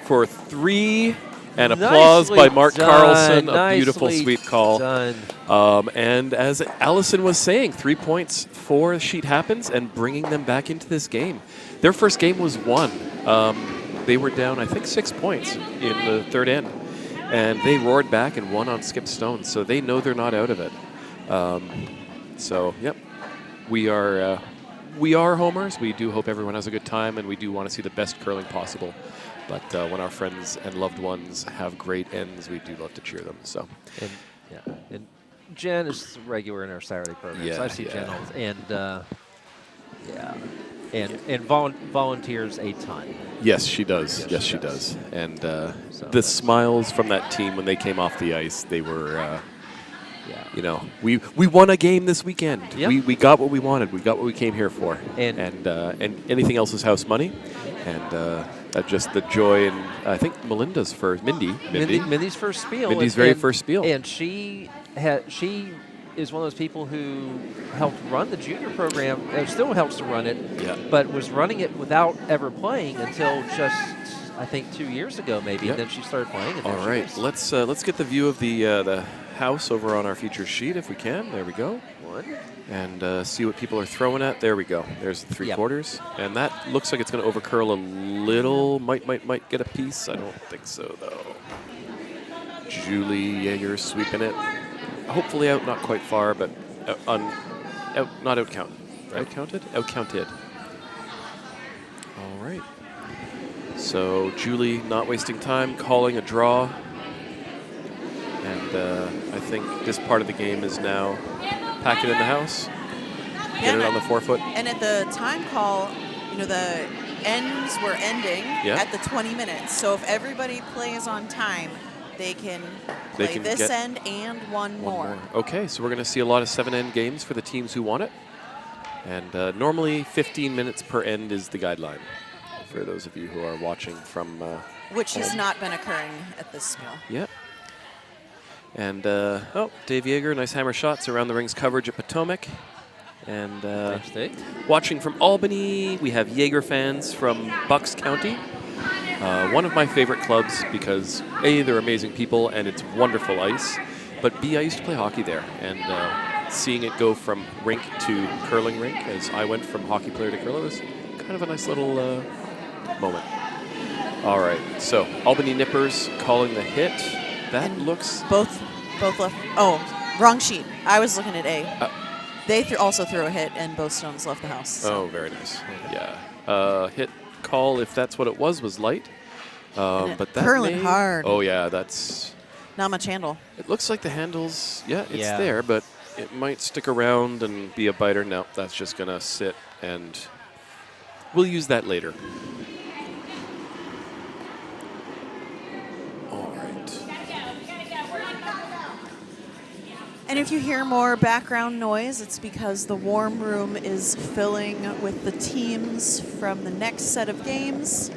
for 3. And applause by Mark Carlson, a beautiful, sweet call. Done. And as Allison was saying, 3 points for Sheet Happens and bringing them back into this game. Their first game was won. They were down, I think, 6 points in the third end. And they roared back and won on skip stones, so they know they're not out of it. Yep, we are homers. We do hope everyone has a good time, and we do want to see the best curling possible. But when our friends and loved ones have great ends, we do love to cheer them. So, and Jen is regular in our Saturday programs. Yeah, I see Jen all, and volunteers a ton. Yes, she does. Yes, she does. And the smiles from that team when they came off the ice, they were, we won a game this weekend. Yep. We got what we wanted. We got what we came here for. And anything else is house money. And just the joy, and I think Melinda's first, Mindy's first spiel. Mindy's very first spiel. And she is one of those people who helped run the junior program and still helps to run it, but was running it without ever playing until just, I think, 2 years ago maybe, and then she started playing it. All right, let's get the view of the house over on our feature sheet if we can. There we go. And see what people are throwing at. There we go. There's the 3/4. And that looks like it's going to overcurl a little. Might get a piece. I don't think so, though. Julie Yeager sweeping it. Hopefully out, not quite far, but not out-counted. Out-counted? Out-counted. All right. So Julie not wasting time, calling a draw. And I think this part of the game is now pack it in the house, get it on the 4 foot. And at the time call, the ends were ending at the 20 minutes. So if everybody plays on time, they can play this end and one more. Okay, so we're going to see a lot of 7-end games for the teams who want it. And normally 15 minutes per end is the guideline for those of you who are watching from which home. has not been occurring at this spiel. Yeah. And, Dave Yeager, nice hammer shots around the rings coverage at Potomac. And watching from Albany, we have Yeager fans from Bucks County. One of my favorite clubs because, A, they're amazing people and it's wonderful ice. But, B, I used to play hockey there. And seeing it go from rink to curling rink, as I went from hockey player to curler, was kind of a nice little moment. All right, so Albany Nippers calling the hit. That looks... Both left. Oh, wrong sheet. I was looking at A. They also threw a hit, and both stones left the house. So. Oh, very nice. Yeah. Hit call, if that's what it was light. But that curling hard. Oh, yeah, that's... Not much handle. It looks like the handle's... Yeah, it's there, but it might stick around and be a biter. No, that's just going to sit, and we'll use that later. And if you hear more background noise, it's because the warm room is filling with the teams from the next set of games.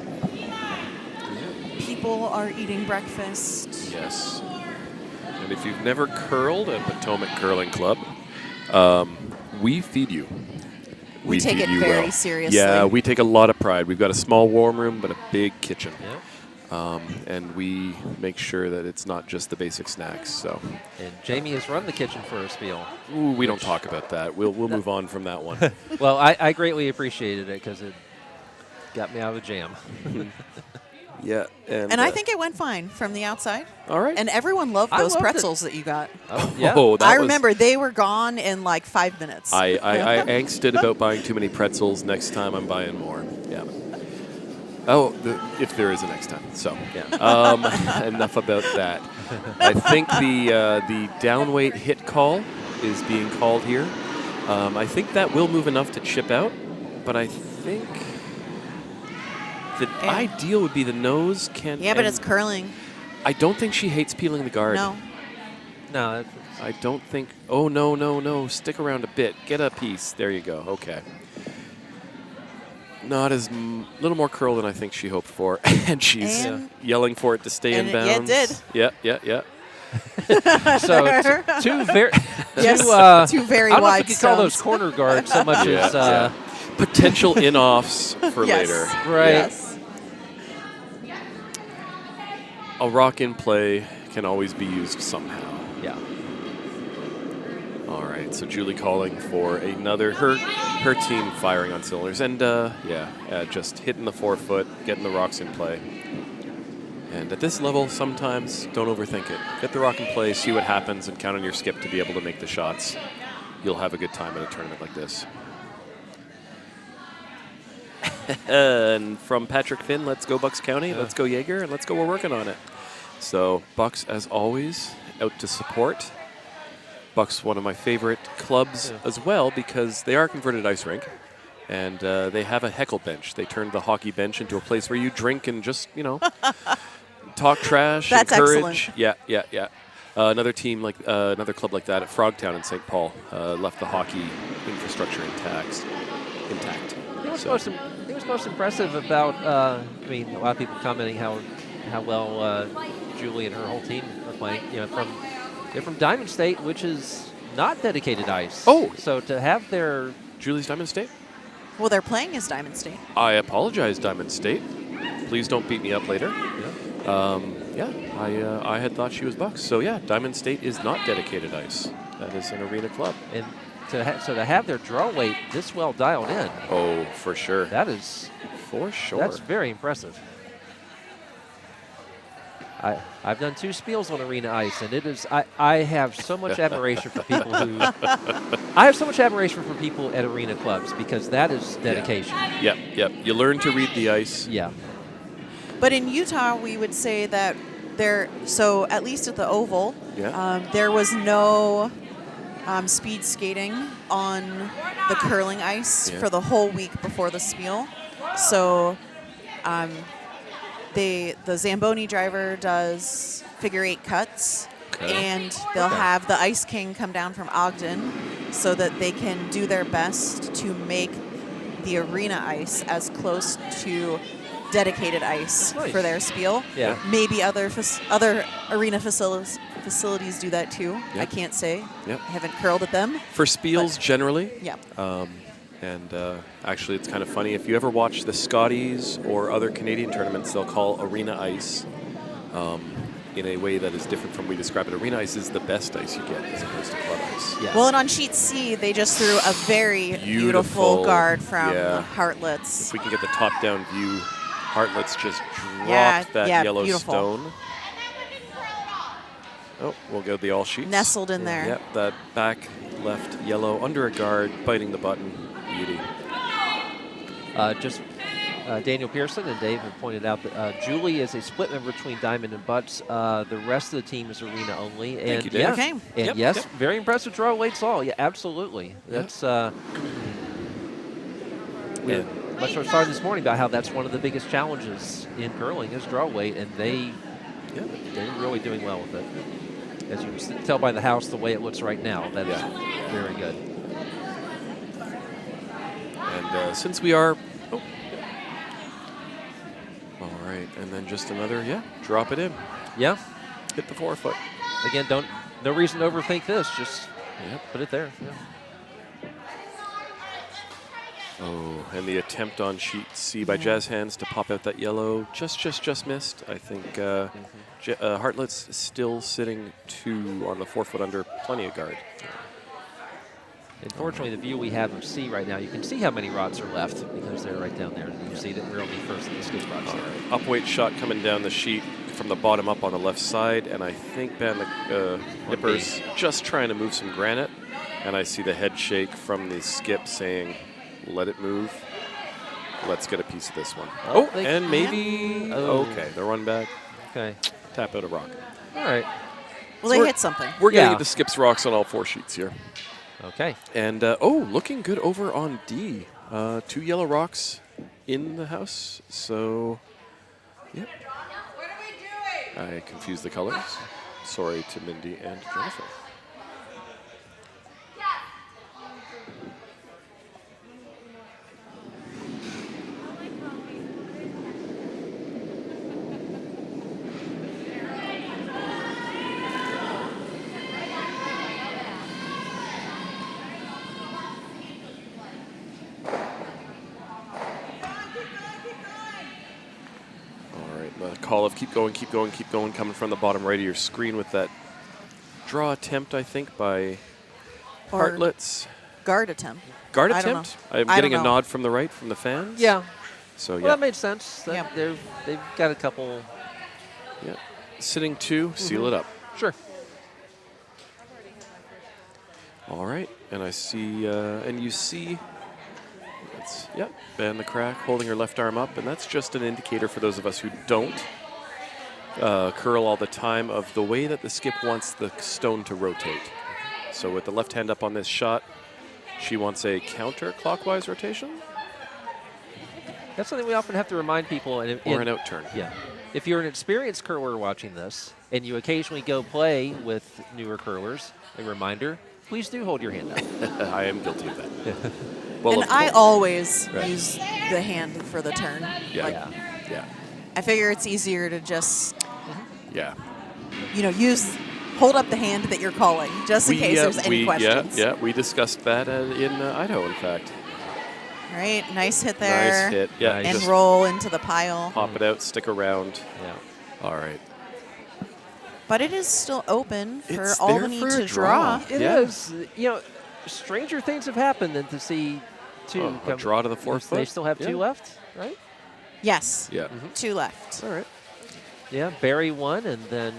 People are eating breakfast. Yes. And if you've never curled at Potomac Curling Club, we feed you. We take it very seriously. Yeah, we take a lot of pride. We've got a small warm room, but a big kitchen. Yeah. And we make sure that it's not just the basic snacks. So. And Jamie has run the kitchen for a spiel. Ooh, we don't talk about that. We'll move on from that one. Well, I greatly appreciated it because it got me out of a jam. Yeah. And I think it went fine from the outside. All right. And everyone loved I those loved it. pretzels that you got. Oh, yeah. Oh, that I was- remember they were gone in like 5 minutes. I angsted about buying too many pretzels. Next time I'm buying more. Yeah. Oh, if there is a next time. So, yeah. Enough about that. I think the downweight hit call is being called here. I think that will move enough to chip out, but I think the ideal would be the nose can. Yeah, but it's curling. I don't think she hates peeling the guard. No. No. I don't think. Oh, no. Stick around a bit. Get a piece. There you go. Okay. Not as little more curl than I think she hoped for, and she's yelling for it to stay in bounds. Yeah, it did. Yeah. So two very two very I don't know wide if you could call those stones. corner guards so much as potential in-offs for Yes. later. right. Yes. A rock in play can always be used somehow. Yeah. All right, so Julie calling for another, her team firing on cylinders, and just hitting the forefoot, getting the rocks in play. And at this level, sometimes don't overthink it. Get the rock in play, see what happens, and count on your skip to be able to make the shots. You'll have a good time at a tournament like this. And from Patrick Finn, let's go Bucks County, let's go Yeager, and let's go We're Working on It. So Bucks, as always, out to support. Bucks, one of my favorite clubs as well, because they are a converted ice rink, and they have a heckle bench. They turned the hockey bench into a place where you drink and just, talk trash, That's encourage. excellent. Yeah. Another team another club like that at Frogtown in St. Paul left the hockey infrastructure intact. It was most impressive about. A lot of people commenting how well Julie and her whole team are playing. They're from Diamond State, which is not dedicated ice. Oh. So to have their Julie's Diamond State? Well, they're playing as Diamond State. I apologize, Diamond State. Please don't beat me up later. I had thought she was Bucks. So, yeah, Diamond State is not dedicated ice. That is an arena club. And to have their draw weight this well dialed in. Oh, for sure. That is For sure. That's very impressive. I've done 2 spiels on arena ice, and it is I have so much admiration for people who I have so much admiration for people at arena clubs, because that is dedication. Yep. You learn to read the ice. Yeah. But in Utah, we would say that so at least at the Oval, there was no speed skating on the curling ice for the whole week before the spiel. So the Zamboni driver does figure-8 cuts, and they'll have the Ice King come down from Ogden so that they can do their best to make the arena ice as close to dedicated ice for their spiel. Yeah. Maybe other arena facilities do that too. I can't say. Yep. I haven't curled at them. For spiels, generally. Yeah. Actually, it's kind of funny. If you ever watch the Scotties or other Canadian tournaments, they'll call arena ice in a way that is different from we describe it. Arena ice is the best ice you get as opposed to club ice. Yeah. Well, and on sheet C, they just threw a very beautiful guard from Hartlettes. If we can get the top-down view, Hartlettes just dropped that yellow stone. Oh, we'll go the all sheets. Nestled in there. Yep, that back left yellow under a guard, biting the button. Beauty. Daniel Pearson and Dave have pointed out that Julie is a split member between Diamond and Butts. The rest of the team is arena only. And Thank you, Dave. Okay. And very impressive draw weights all. Yeah, absolutely. That's we had much more started this morning about how that's one of the biggest challenges in curling is draw weight, and they're really doing well with it. As you can tell by the house, the way it looks right now, that is very good. And since we are, all right, and then just another, drop it in. Yeah. Hit the forefoot. Again, no reason to overthink this. Just put it there. Yeah. Oh, and the attempt on sheet C by Jazz Hands to pop out that yellow just missed. I think Hartlett's still sitting 2 on the forefoot under, plenty of guard. Unfortunately, the view we have of C right now, you can see how many rods are left because they're right down there. And you see that we're only first in the skip rods. All right. Upweight shot coming down the sheet from the bottom up on the left side, and I think Ben the Nipper's just trying to move some granite, and I see the head shake from the skip saying, "Let it move. Let's get a piece of this one." Oh, and maybe okay, the run back. Okay, tap out a rock. All right. Well, they hit something. We're getting the skips rocks on all 4 sheets here. Okay. And looking good over on D. 2 yellow rocks in the house. So, yep. What are we doing? I confused the colors. Sorry to Mindy and Jennifer. Call of keep going, coming from the bottom right of your screen with that draw attempt, I think, by Hartlettes. Guard attempt. Guard I don't attempt? know. I'm getting a nod from the right, from the fans. Yeah. So, well, that made sense. They've got a couple. Yeah. Sitting 2, seal it up. Sure. All right. And I see, and you see, Ben the crack holding her left arm up, and that's just an indicator for those of us who don't curl all the time of the way that the skip wants the stone to rotate. So with the left hand up on this shot, she wants a counterclockwise rotation. That's something we often have to remind people. Or an out turn. Yeah. If you're an experienced curler watching this, and you occasionally go play with newer curlers, a reminder, please do hold your hand up. I am guilty of that. Well, and I always use the hand for the turn. Yeah. I figure it's easier to just, hold up the hand that you're calling, just in case there's any questions. Yeah, we discussed that in Idaho, in fact. All right, nice hit there. Nice hit, yeah. And roll into the pile. Pop it out, stick around. Yeah. All right. But it is still open for Albany to draw. It is. You know, stranger things have happened than to see 2 a draw to the 4th foot. They still have 2 left, right? Yes. Yeah. 2 left. All right. Yeah, bury 1 and then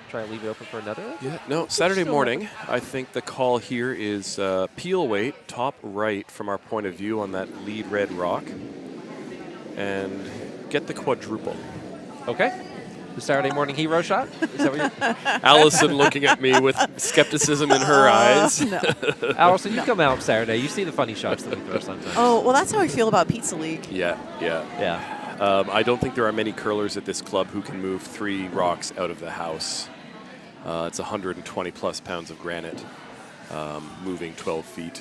try to leave it open for another. Yeah. No, Saturday morning, I think the call here is peel weight, top right from our point of view on that lead red rock, and get the quadruple. Okay. The Saturday morning hero shot? Is that what you're Allison looking at me with skepticism in her eyes. No. Allison, you come out Saturday. You see the funny shots that we throw sometimes. Oh, well, that's how I feel about Pizza League. Yeah. I don't think there are many curlers at this club who can move 3 rocks out of the house. It's 120 plus pounds of granite moving 12 feet.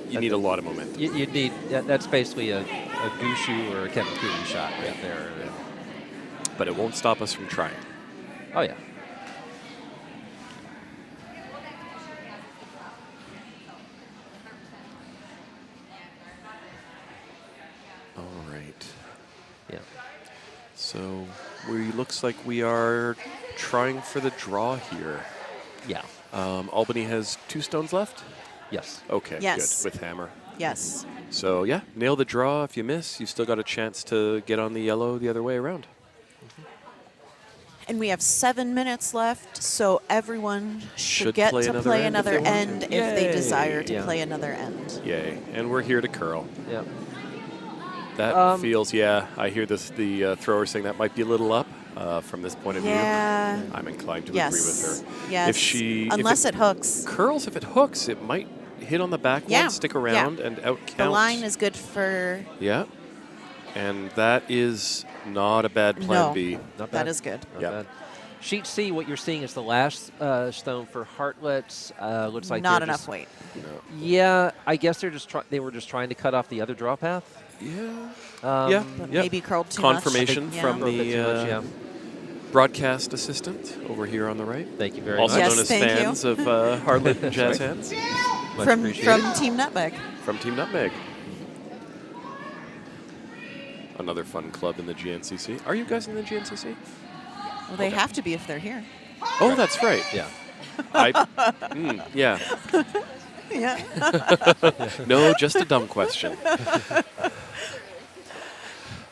You need a lot of momentum. You need, that's basically a Gushu or a Kevin Cooley shot right there. But it won't stop us from trying. Oh, yeah. All right. Yeah. So looks like we are trying for the draw here. Yeah. Albany has 2 stones left? Yes. Okay, yes. Good. With hammer. Yes. So, nail the draw. If you miss, you've still got a chance to get on the yellow the other way around. And we have 7 minutes left, so everyone should get play to play another end if they Yay. desire to play another end. Yay. And we're here to curl. Yeah. That feels, I hear the thrower saying that might be a little up from this point of view. I'm inclined to agree with her. Yes. Unless it hooks. Curls, if it hooks, it might hit on the back one, stick around, and out count. The line is good for... Yeah. And that is not a bad plan B. Not bad. That is good. Not bad. Sheet C, what you're seeing is the last stone for Hartlettes. Looks like not enough weight. No. Yeah, I guess they were just trying to cut off the other draw path. Yeah. Maybe curled too Confirmation much. from the broadcast assistant over here on the right. Thank you very also much. known as fans of Hartlet and Jazz Hands. From Team Nutmeg. From Team Nutmeg. Another fun club in the GNCC. Are you guys in the GNCC? Well, they have to be if they're here. Oh, that's right. Yeah. Yeah. Yeah. No, just a dumb question.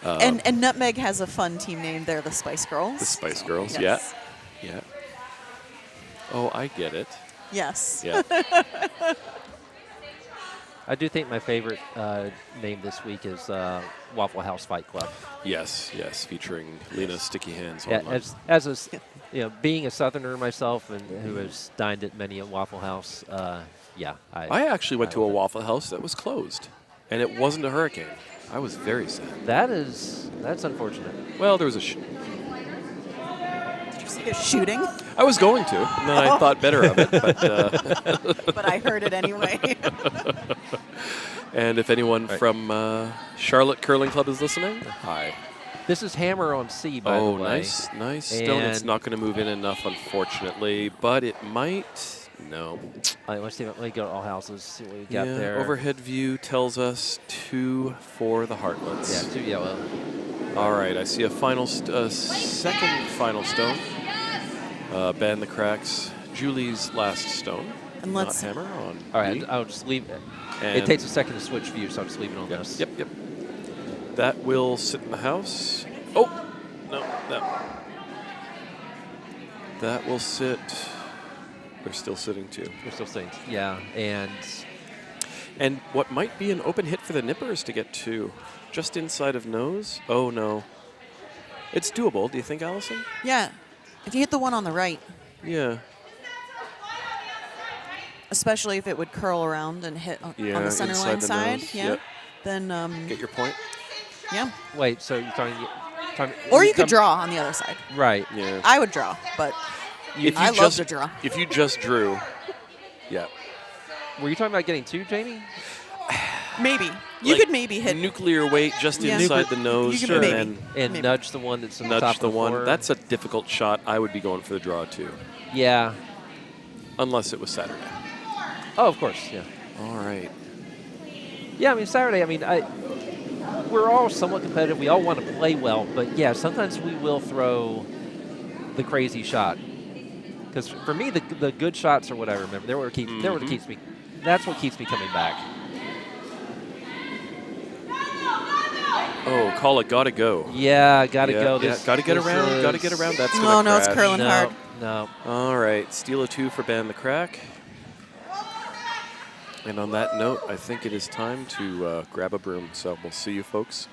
And Nutmeg has a fun team name. They're the Spice Girls. The Spice Girls, Yes. yeah. Oh, I get it. Yes. Yeah. I do think my favorite name this week is Waffle House Fight Club. Yes, featuring Lena's Sticky Hands Yeah, online. as being a Southerner myself and who has dined at many a Waffle House, I actually went to a love it. Waffle House that was closed, and it wasn't a hurricane. I was very sad. That's unfortunate. Well, there was Did you see a shooting? I was going to, and then I thought better of it. But But I heard it anyway. and if anyone from Charlotte Curling Club is listening, hi. This is Hammer on C, by the way. Nice stone. It's And- not going to move in enough, unfortunately, but it might. No. Let's see. Let me go to all houses. See what we got Yeah, there. overhead view tells us 2 for the Hartlettes. Yeah, 2 yellow. All right, I see a second final stone. Ban the cracks. Julie's last stone. And Not let's hammer on. All B. right, I'll just leave it. It And- takes a second to switch view, so I'll just leave it on this. Yep. That will sit in the house. Oh, no, that will sit. They're still sitting too. We're still saying, yeah, And what might be an open hit for the nippers to get to, just inside of nose. Oh no, it's doable. Do you think, Allison? Yeah. If you hit the one on the right, Yeah. especially if it would curl around and hit on Yeah, the center inside line the side, nose, yeah, yep. then Get your point. yeah. wait. So you're talking, Or you could draw on the other side. Right. Yeah. I would draw, but If you I love just, to draw. If you just drew, yeah. Were you talking about getting 2, Jamie? maybe you Like could maybe hit. nuclear weight just Yeah. inside the nose, You could and maybe. then And Maybe. nudge the one that's on the top nudge of the one. floor? That's a difficult shot. I would be going for the draw too, Yeah. unless it was Saturday. Oh, of course. Yeah. All right. Yeah. I mean, Saturday. I mean, we're all somewhat competitive. We all want to play well, but yeah, sometimes we will throw the crazy shot. Because for me, the good shots are what I remember. They're what keeps. They're what keeps me. That's what keeps me coming back. Oh, call it. Gotta go. Yeah, gotta Yeah, go. yeah, This, gotta get this around. Gotta get is- around. That's No, gonna no, it's crash. curling. No, hard. no. All right, steal a 2 for Ban the Crack. And on that note, I think it is time to grab a broom. So we'll see you folks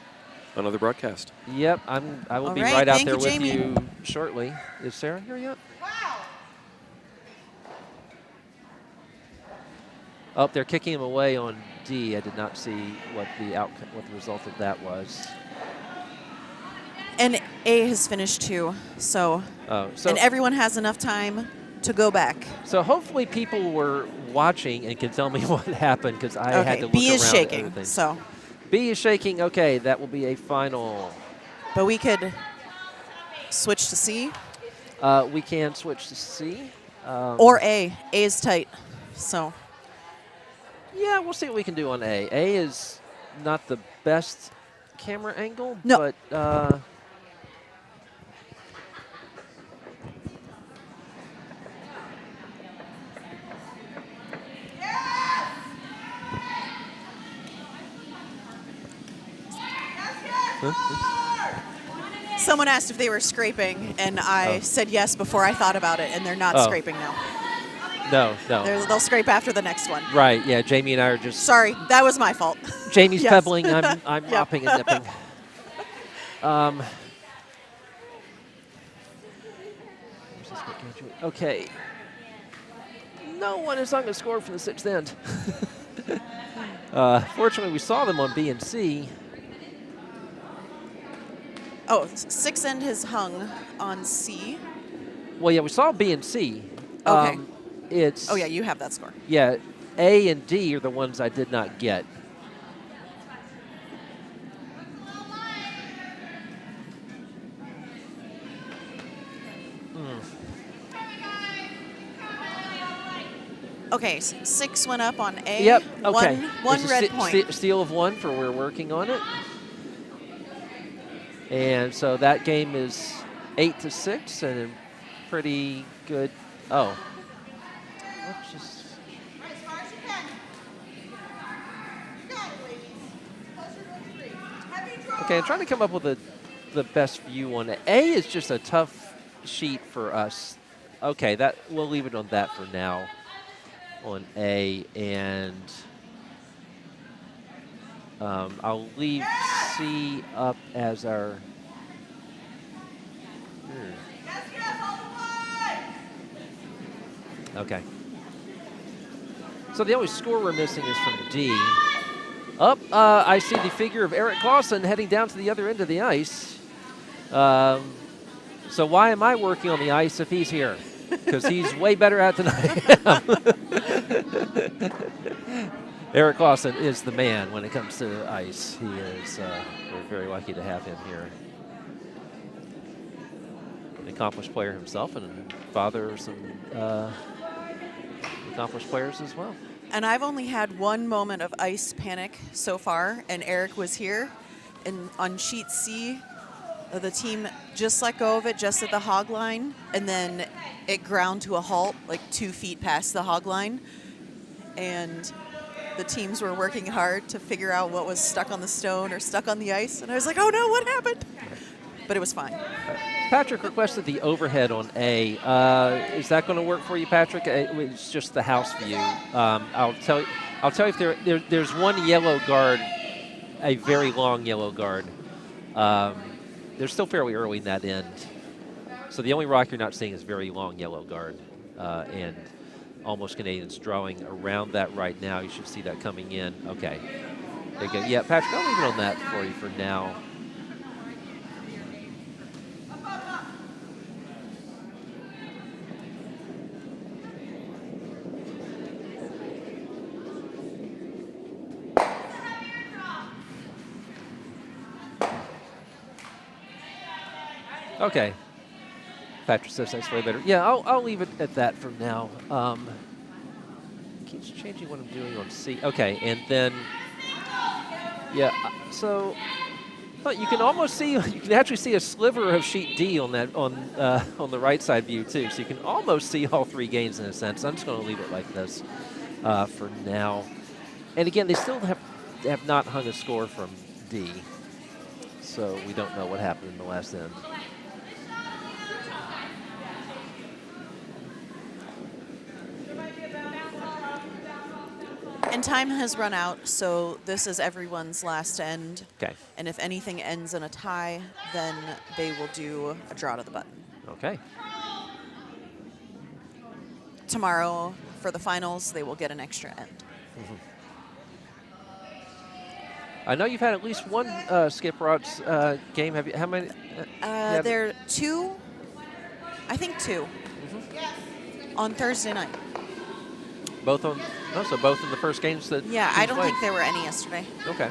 on another broadcast. Yep, I will All be right, right out thank there you, with Jamie. you shortly. Is Sarah here yet? Oh, they're kicking him away on D. I did not see what the outcome, what the result of that was. And A has finished too, so Oh, so and everyone has enough time to go back. so hopefully people were watching and can tell me what happened because I had Okay, to look B around is at shaking, everything. so B is shaking. Okay, that will be a final. but we could switch to C We can switch to C. or A. A is tight, so Yeah, we'll see what we can do on A. A is not the best camera angle, No. but someone asked if they were scraping, and I Oh. said yes before I thought about it, and they're not Oh. scraping now. no. They'll scrape after the next one. Right, yeah, Jamie and I are just Sorry, that was my fault. Jamie's Yes. pebbling, I'm Yep. mopping and nipping. Where's this guy going to? Okay. No one is on the score from the 6th end. Fortunately, we saw them on B and C. Oh, 6 end has hung on C. Well, yeah, we saw B and C. Okay. It's Oh yeah, you have that score. Yeah, A and D are the ones I did not get. Okay, 6 went up on A. Yep. Okay. One It's a red point. Steal of 1 for we're working on it. And so that game is 8-6 and a pretty good. Oh, let's just. Right, as far as you can. You got it, ladies. Closer to a 3. Heavy draw. Okay, I'm trying to come up with the best view on it. A is just a tough sheet for us. Okay, that we'll leave it on that for now. On A, and I'll leave C up as our. Yes, yes, all the way. Okay. So the only score we're missing is from D. Up, I see the figure of Eric Clausen heading down to the other end of the ice. So why am I working on the ice if he's here? Because he's way better at it than I am. Eric Clausen is the man when it comes to ice. He is. We're very lucky to have him here. An accomplished player himself and father of some accomplished players as well. And I've only had one moment of ice panic so far, and Eric was here. And on sheet C, the team just let go of it just at the hog line, and then it ground to a halt like 2 feet past the hog line. And the teams were working hard to figure out what was stuck on the stone or stuck on the ice. And I was like, oh no, what happened? But it was fine. Patrick requested the overhead on A. Is that going to work for you, Patrick? It's just the house view. I'll tell you if there's one yellow guard, a very long yellow guard. They're still fairly early in that end. So the only rock you're not seeing is very long yellow guard. And almost Canadians drawing around that right now. You should see that coming in. Okay. There you go. Yeah, Patrick, I'll leave it on that for you for now. Okay. Patrick says that's way better. Yeah, I'll leave it at that for now. Keeps changing what I'm doing on C. Okay, and then, yeah, so you can almost see, you can actually see a sliver of sheet D on that on the right side view too. So you can almost see all 3 games in a sense. I'm just going to leave it like this for now. And again, they still have not hung a score from D, so we don't know what happened in the last end. And time has run out, so this is everyone's last end. Okay. And if anything ends in a tie, then they will do a draw to the button. Okay. Tomorrow, for the finals, they will get an extra end. Mm-hmm. I know you've had at least one Skip Rod's game. Have you? How many? There are 2, I think 2, on Thursday night. Both on. Oh, so both in the first games that. Yeah, I don't think there were any yesterday. Okay.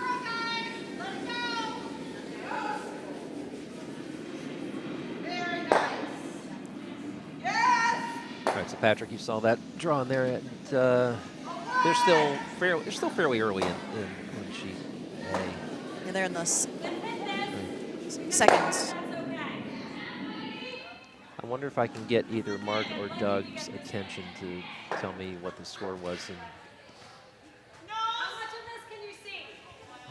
All right, so Patrick, you saw that draw in there, and they're still fairly early in sheet A. Yeah, they're in the seconds. I wonder if I can get either Mark or Doug's attention to tell me what the score was. And How much of this can you see?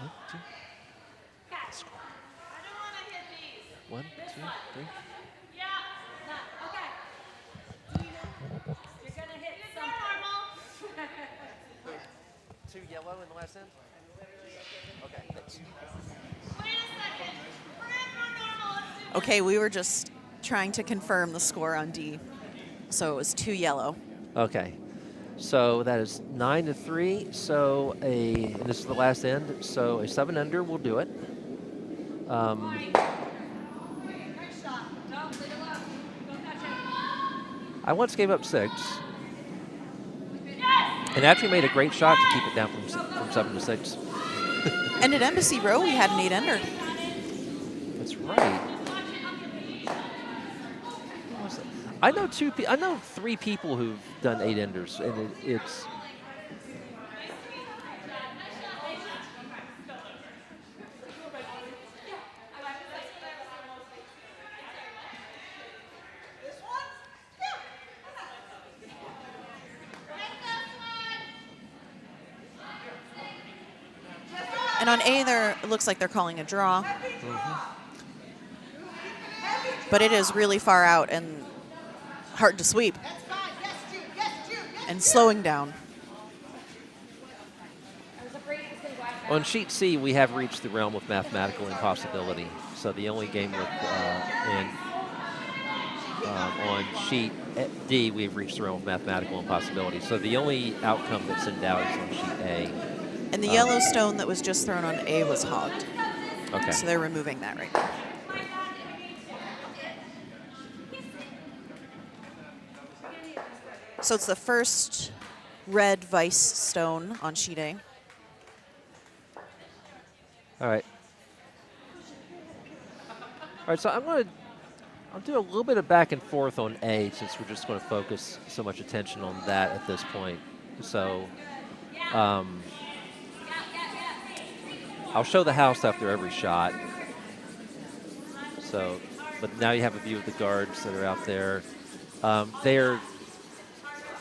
1, 2, Catch. I don't want to hit these. 1, 2, 3. Yeah. No. Okay. You're going to hit something. Normal. 2 yellow in the last end? Okay, thanks. Wait a second. We're in more normal. Let's do Okay, we were just trying to confirm the score on D. So it was 2 yellow. Okay. So that is 9-3. So and this is the last end. So a 7-under will do it. Nice shot. No, leave it low. Don't touch it. I once gave up 6. And actually made a great shot to keep it down from 7 to 6. And at Embassy Row, we had an 8-ender. That's right. What was that? I know 3 people who've done 8-enders, and it's. And on A, it looks like they're calling a draw. But it is really far out and hard to sweep. And slowing down. On sheet C, we have reached the realm of mathematical impossibility. So the only game with on sheet D, we've reached the realm of mathematical impossibility. So the only outcome that's in doubt is on sheet A. And the yellow stone that was just thrown on A was hogged. Okay. So they're removing that right now. So it's the first red vice stone on sheet A. All right. All right, so I'll do a little bit of back and forth on A since we're just going to focus so much attention on that at this point. So I'll show the house after every shot. So, but now you have a view of the guards that are out there.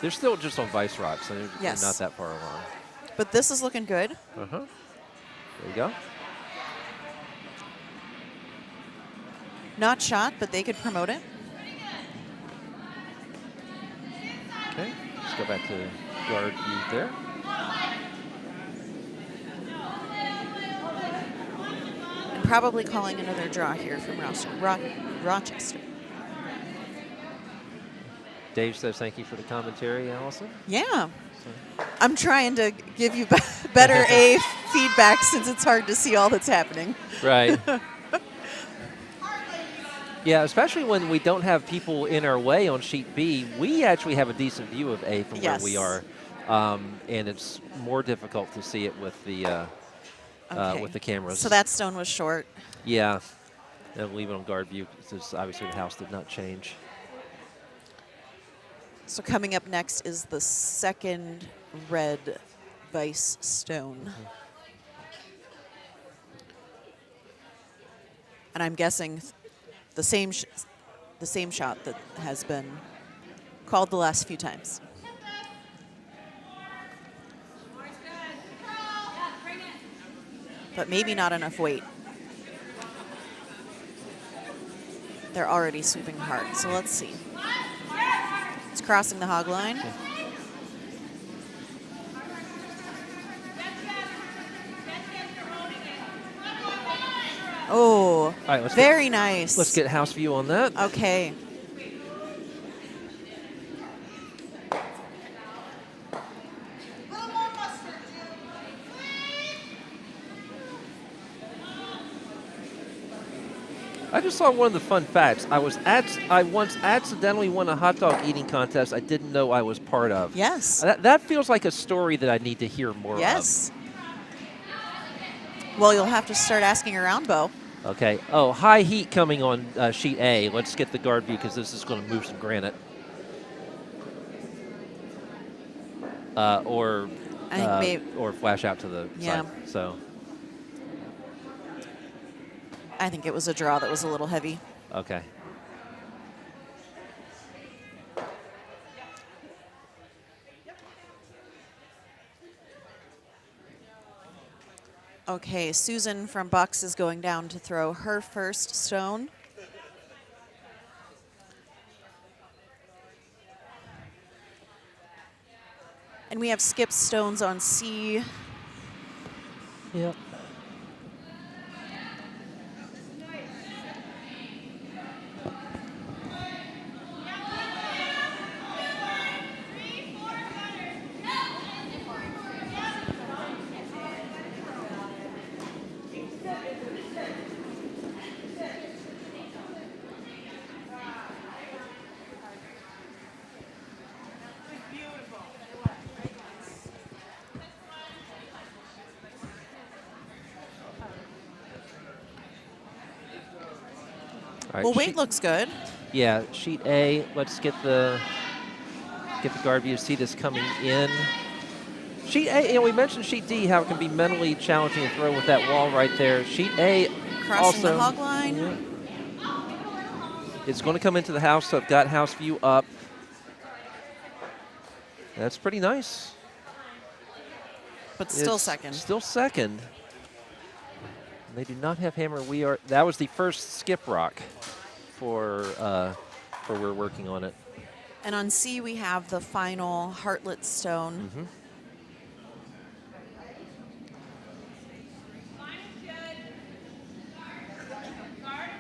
They're still just on vice rocks, so they're not that far along. But this is looking good. Uh-huh. There you go. Not shot, but they could promote it. Okay, let's go back to guard view there. And probably calling another draw here from Rochester. Dave says thank you for the commentary, Allison. Yeah. I'm trying to give you better A feedback since it's hard to see all that's happening. Right. Yeah, especially when we don't have people in our way on sheet B, we actually have a decent view of A from where we are, and it's more difficult to see it with the cameras. So that stone was short. Yeah, and leave it on guard view because obviously the house did not change. So coming up next is the second red vice stone. And I'm guessing the same shot that has been called the last few times. But maybe not enough weight. They're already sweeping hard, so let's see. It's crossing the hog line. Oh, right, very nice. Let's get house view on that. Okay. I just saw one of the fun facts. I once accidentally won a hot dog eating contest I didn't know I was part of. Yes. That feels like a story that I need to hear more of. Yes. Well, you'll have to start asking around, Bo. Okay. Oh, high heat coming on sheet A. Let's get the guard view because this is going to move some granite. Or flash out to the side. So. I think it was a draw that was a little heavy. Okay. Okay, Susan from Bucks is going down to throw her first stone. And we have skip stones on C. Yep. Well, weight looks good. Yeah, sheet A. Let's get the guard view to see this coming in. Sheet A, we mentioned sheet D, how it can be mentally challenging to throw with that wall right there. Sheet A crossing also, the hog line. Yeah. It's going to come into the house, so I've got house view up. That's pretty nice. But still second. Still second. They do not have hammer. That was the first skip rock for we're working on it. And on C, we have the final Hartlet stone. Mm-hmm.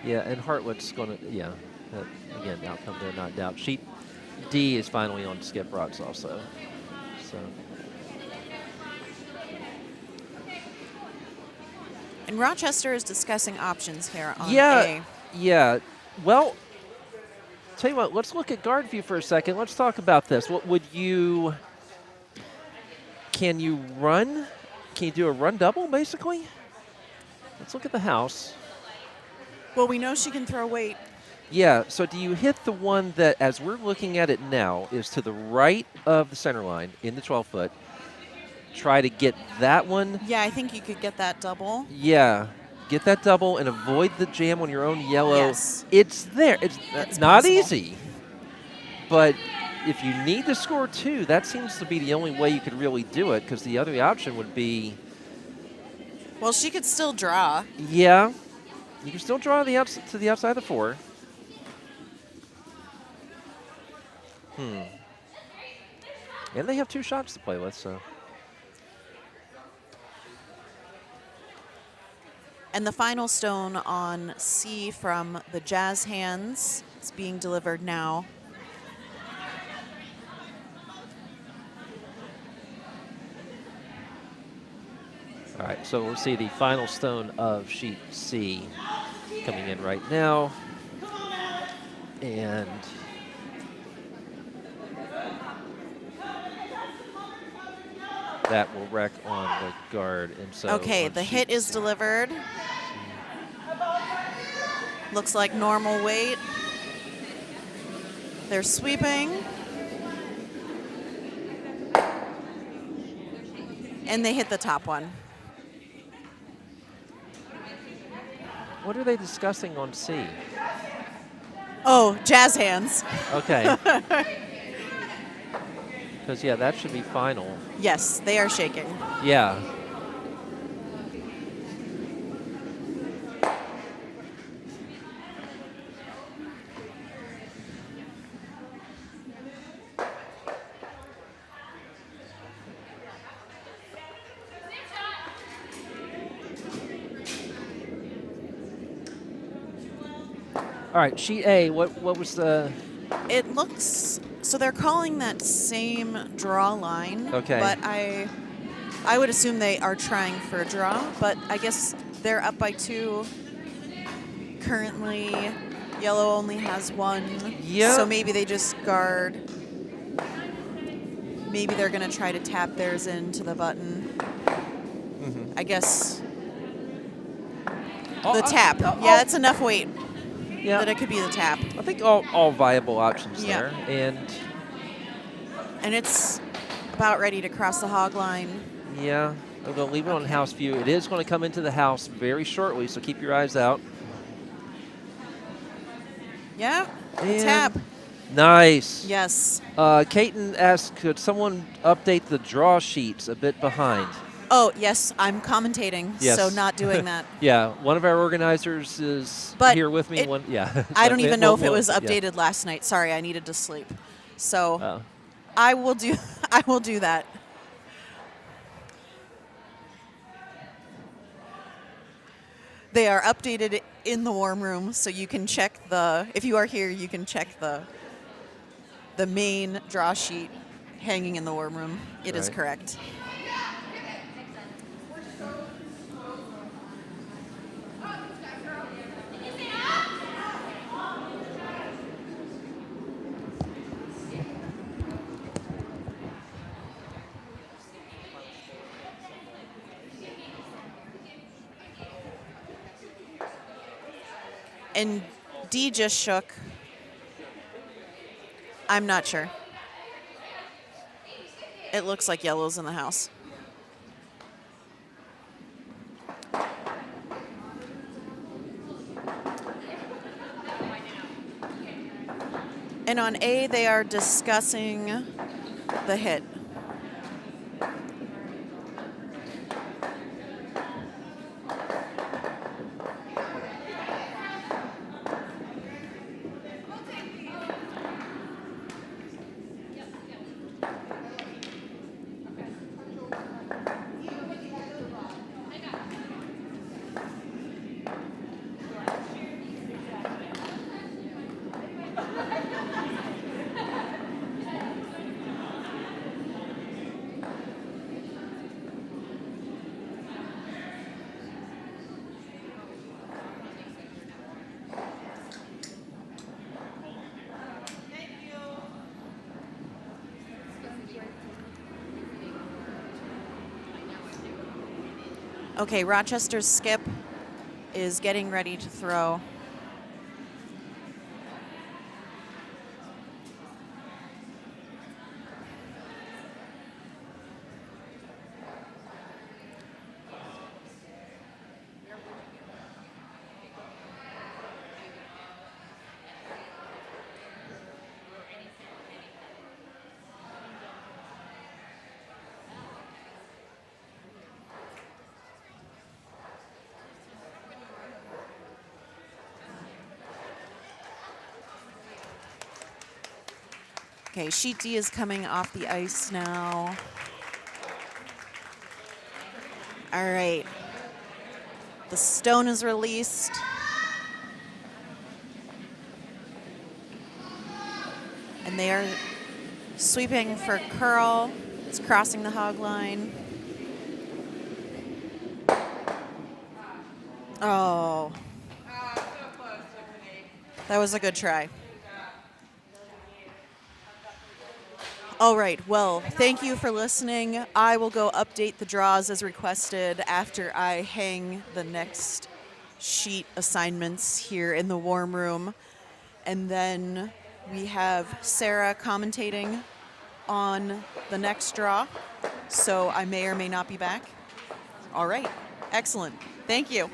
Yeah, and Hartlett's going to, again, outcome there, not doubt. Sheet D is finally on skip rocks also. So. And Rochester is discussing options here on Yeah, A. yeah. Well, tell you what, let's look at guard view for a second. Let's talk about this. What would you, can you run? Can you do a run double, basically? Let's look at the house. Well, we know she can throw weight. Yeah, so do you hit the one that, as we're looking at it now, is to the right of the center line in the 12-foot? Try to get that one. Yeah, I think you could get that double. Yeah, get that double and avoid the jam on your own yellow. Yes. It's there. It's not possible. easy. But if you need to score 2, that seems to be the only way you could really do it, because the other option would be... Well, she could still draw. Yeah. You can still draw to the outside of the 4. And they have 2 shots to play with, so. And the final stone on C from the Jazz hands is being delivered now. All right, so we'll see the final stone of sheet C coming in right now. And that will wreck on the guard. And so Okay, on the sheet hit is C. delivered. Looks like normal weight. They're sweeping. And they hit the top one. What are they discussing on C? Oh, Jazz hands. Okay. Because, yeah, that should be final. Yes, they are shaking. Yeah. All right, sheet A, what was the... It looks, so they're calling that same draw line. Okay. But I would assume they are trying for a draw, but I guess they're up by 2. Currently, yellow only has 1. Yeah. So maybe they just guard. Maybe they're going to try to tap theirs into the button. I guess the tap. Yeah, it's enough weight that it could be the tap. I think all viable options Yeah. there. And it's about ready to cross the hog line. Yeah, I'm going to leave it on house view. It is going to come into the house very shortly, so keep your eyes out. Yeah, And tap. Nice. Yes. Caton asked, could someone update the draw sheets a bit behind? Oh, yes, I'm commentating, Yes. so not doing that. Yeah, one of our organizers is But here with me. it- Yeah. I don't even know if it was yeah. updated last night. Sorry, I needed to sleep. So Oh. I will do that. They are updated in the warm room, so you can check if you are here, you can check the main draw sheet hanging in the warm room. It is Right. correct. And D just shook. I'm not sure. It looks like yellow's in the house. And on A, they are discussing the hit. Okay, Rochester's skip is getting ready to throw. Okay, sheet D is coming off the ice now. All right. The stone is released. And they are sweeping for curl. It's crossing the hog line. Oh. That was a good try. All right, well, thank you for listening. I will go update the draws as requested after I hang the next sheet assignments here in the warm room. And then we have Sarah commentating on the next draw, so I may or may not be back. All right, excellent. Thank you.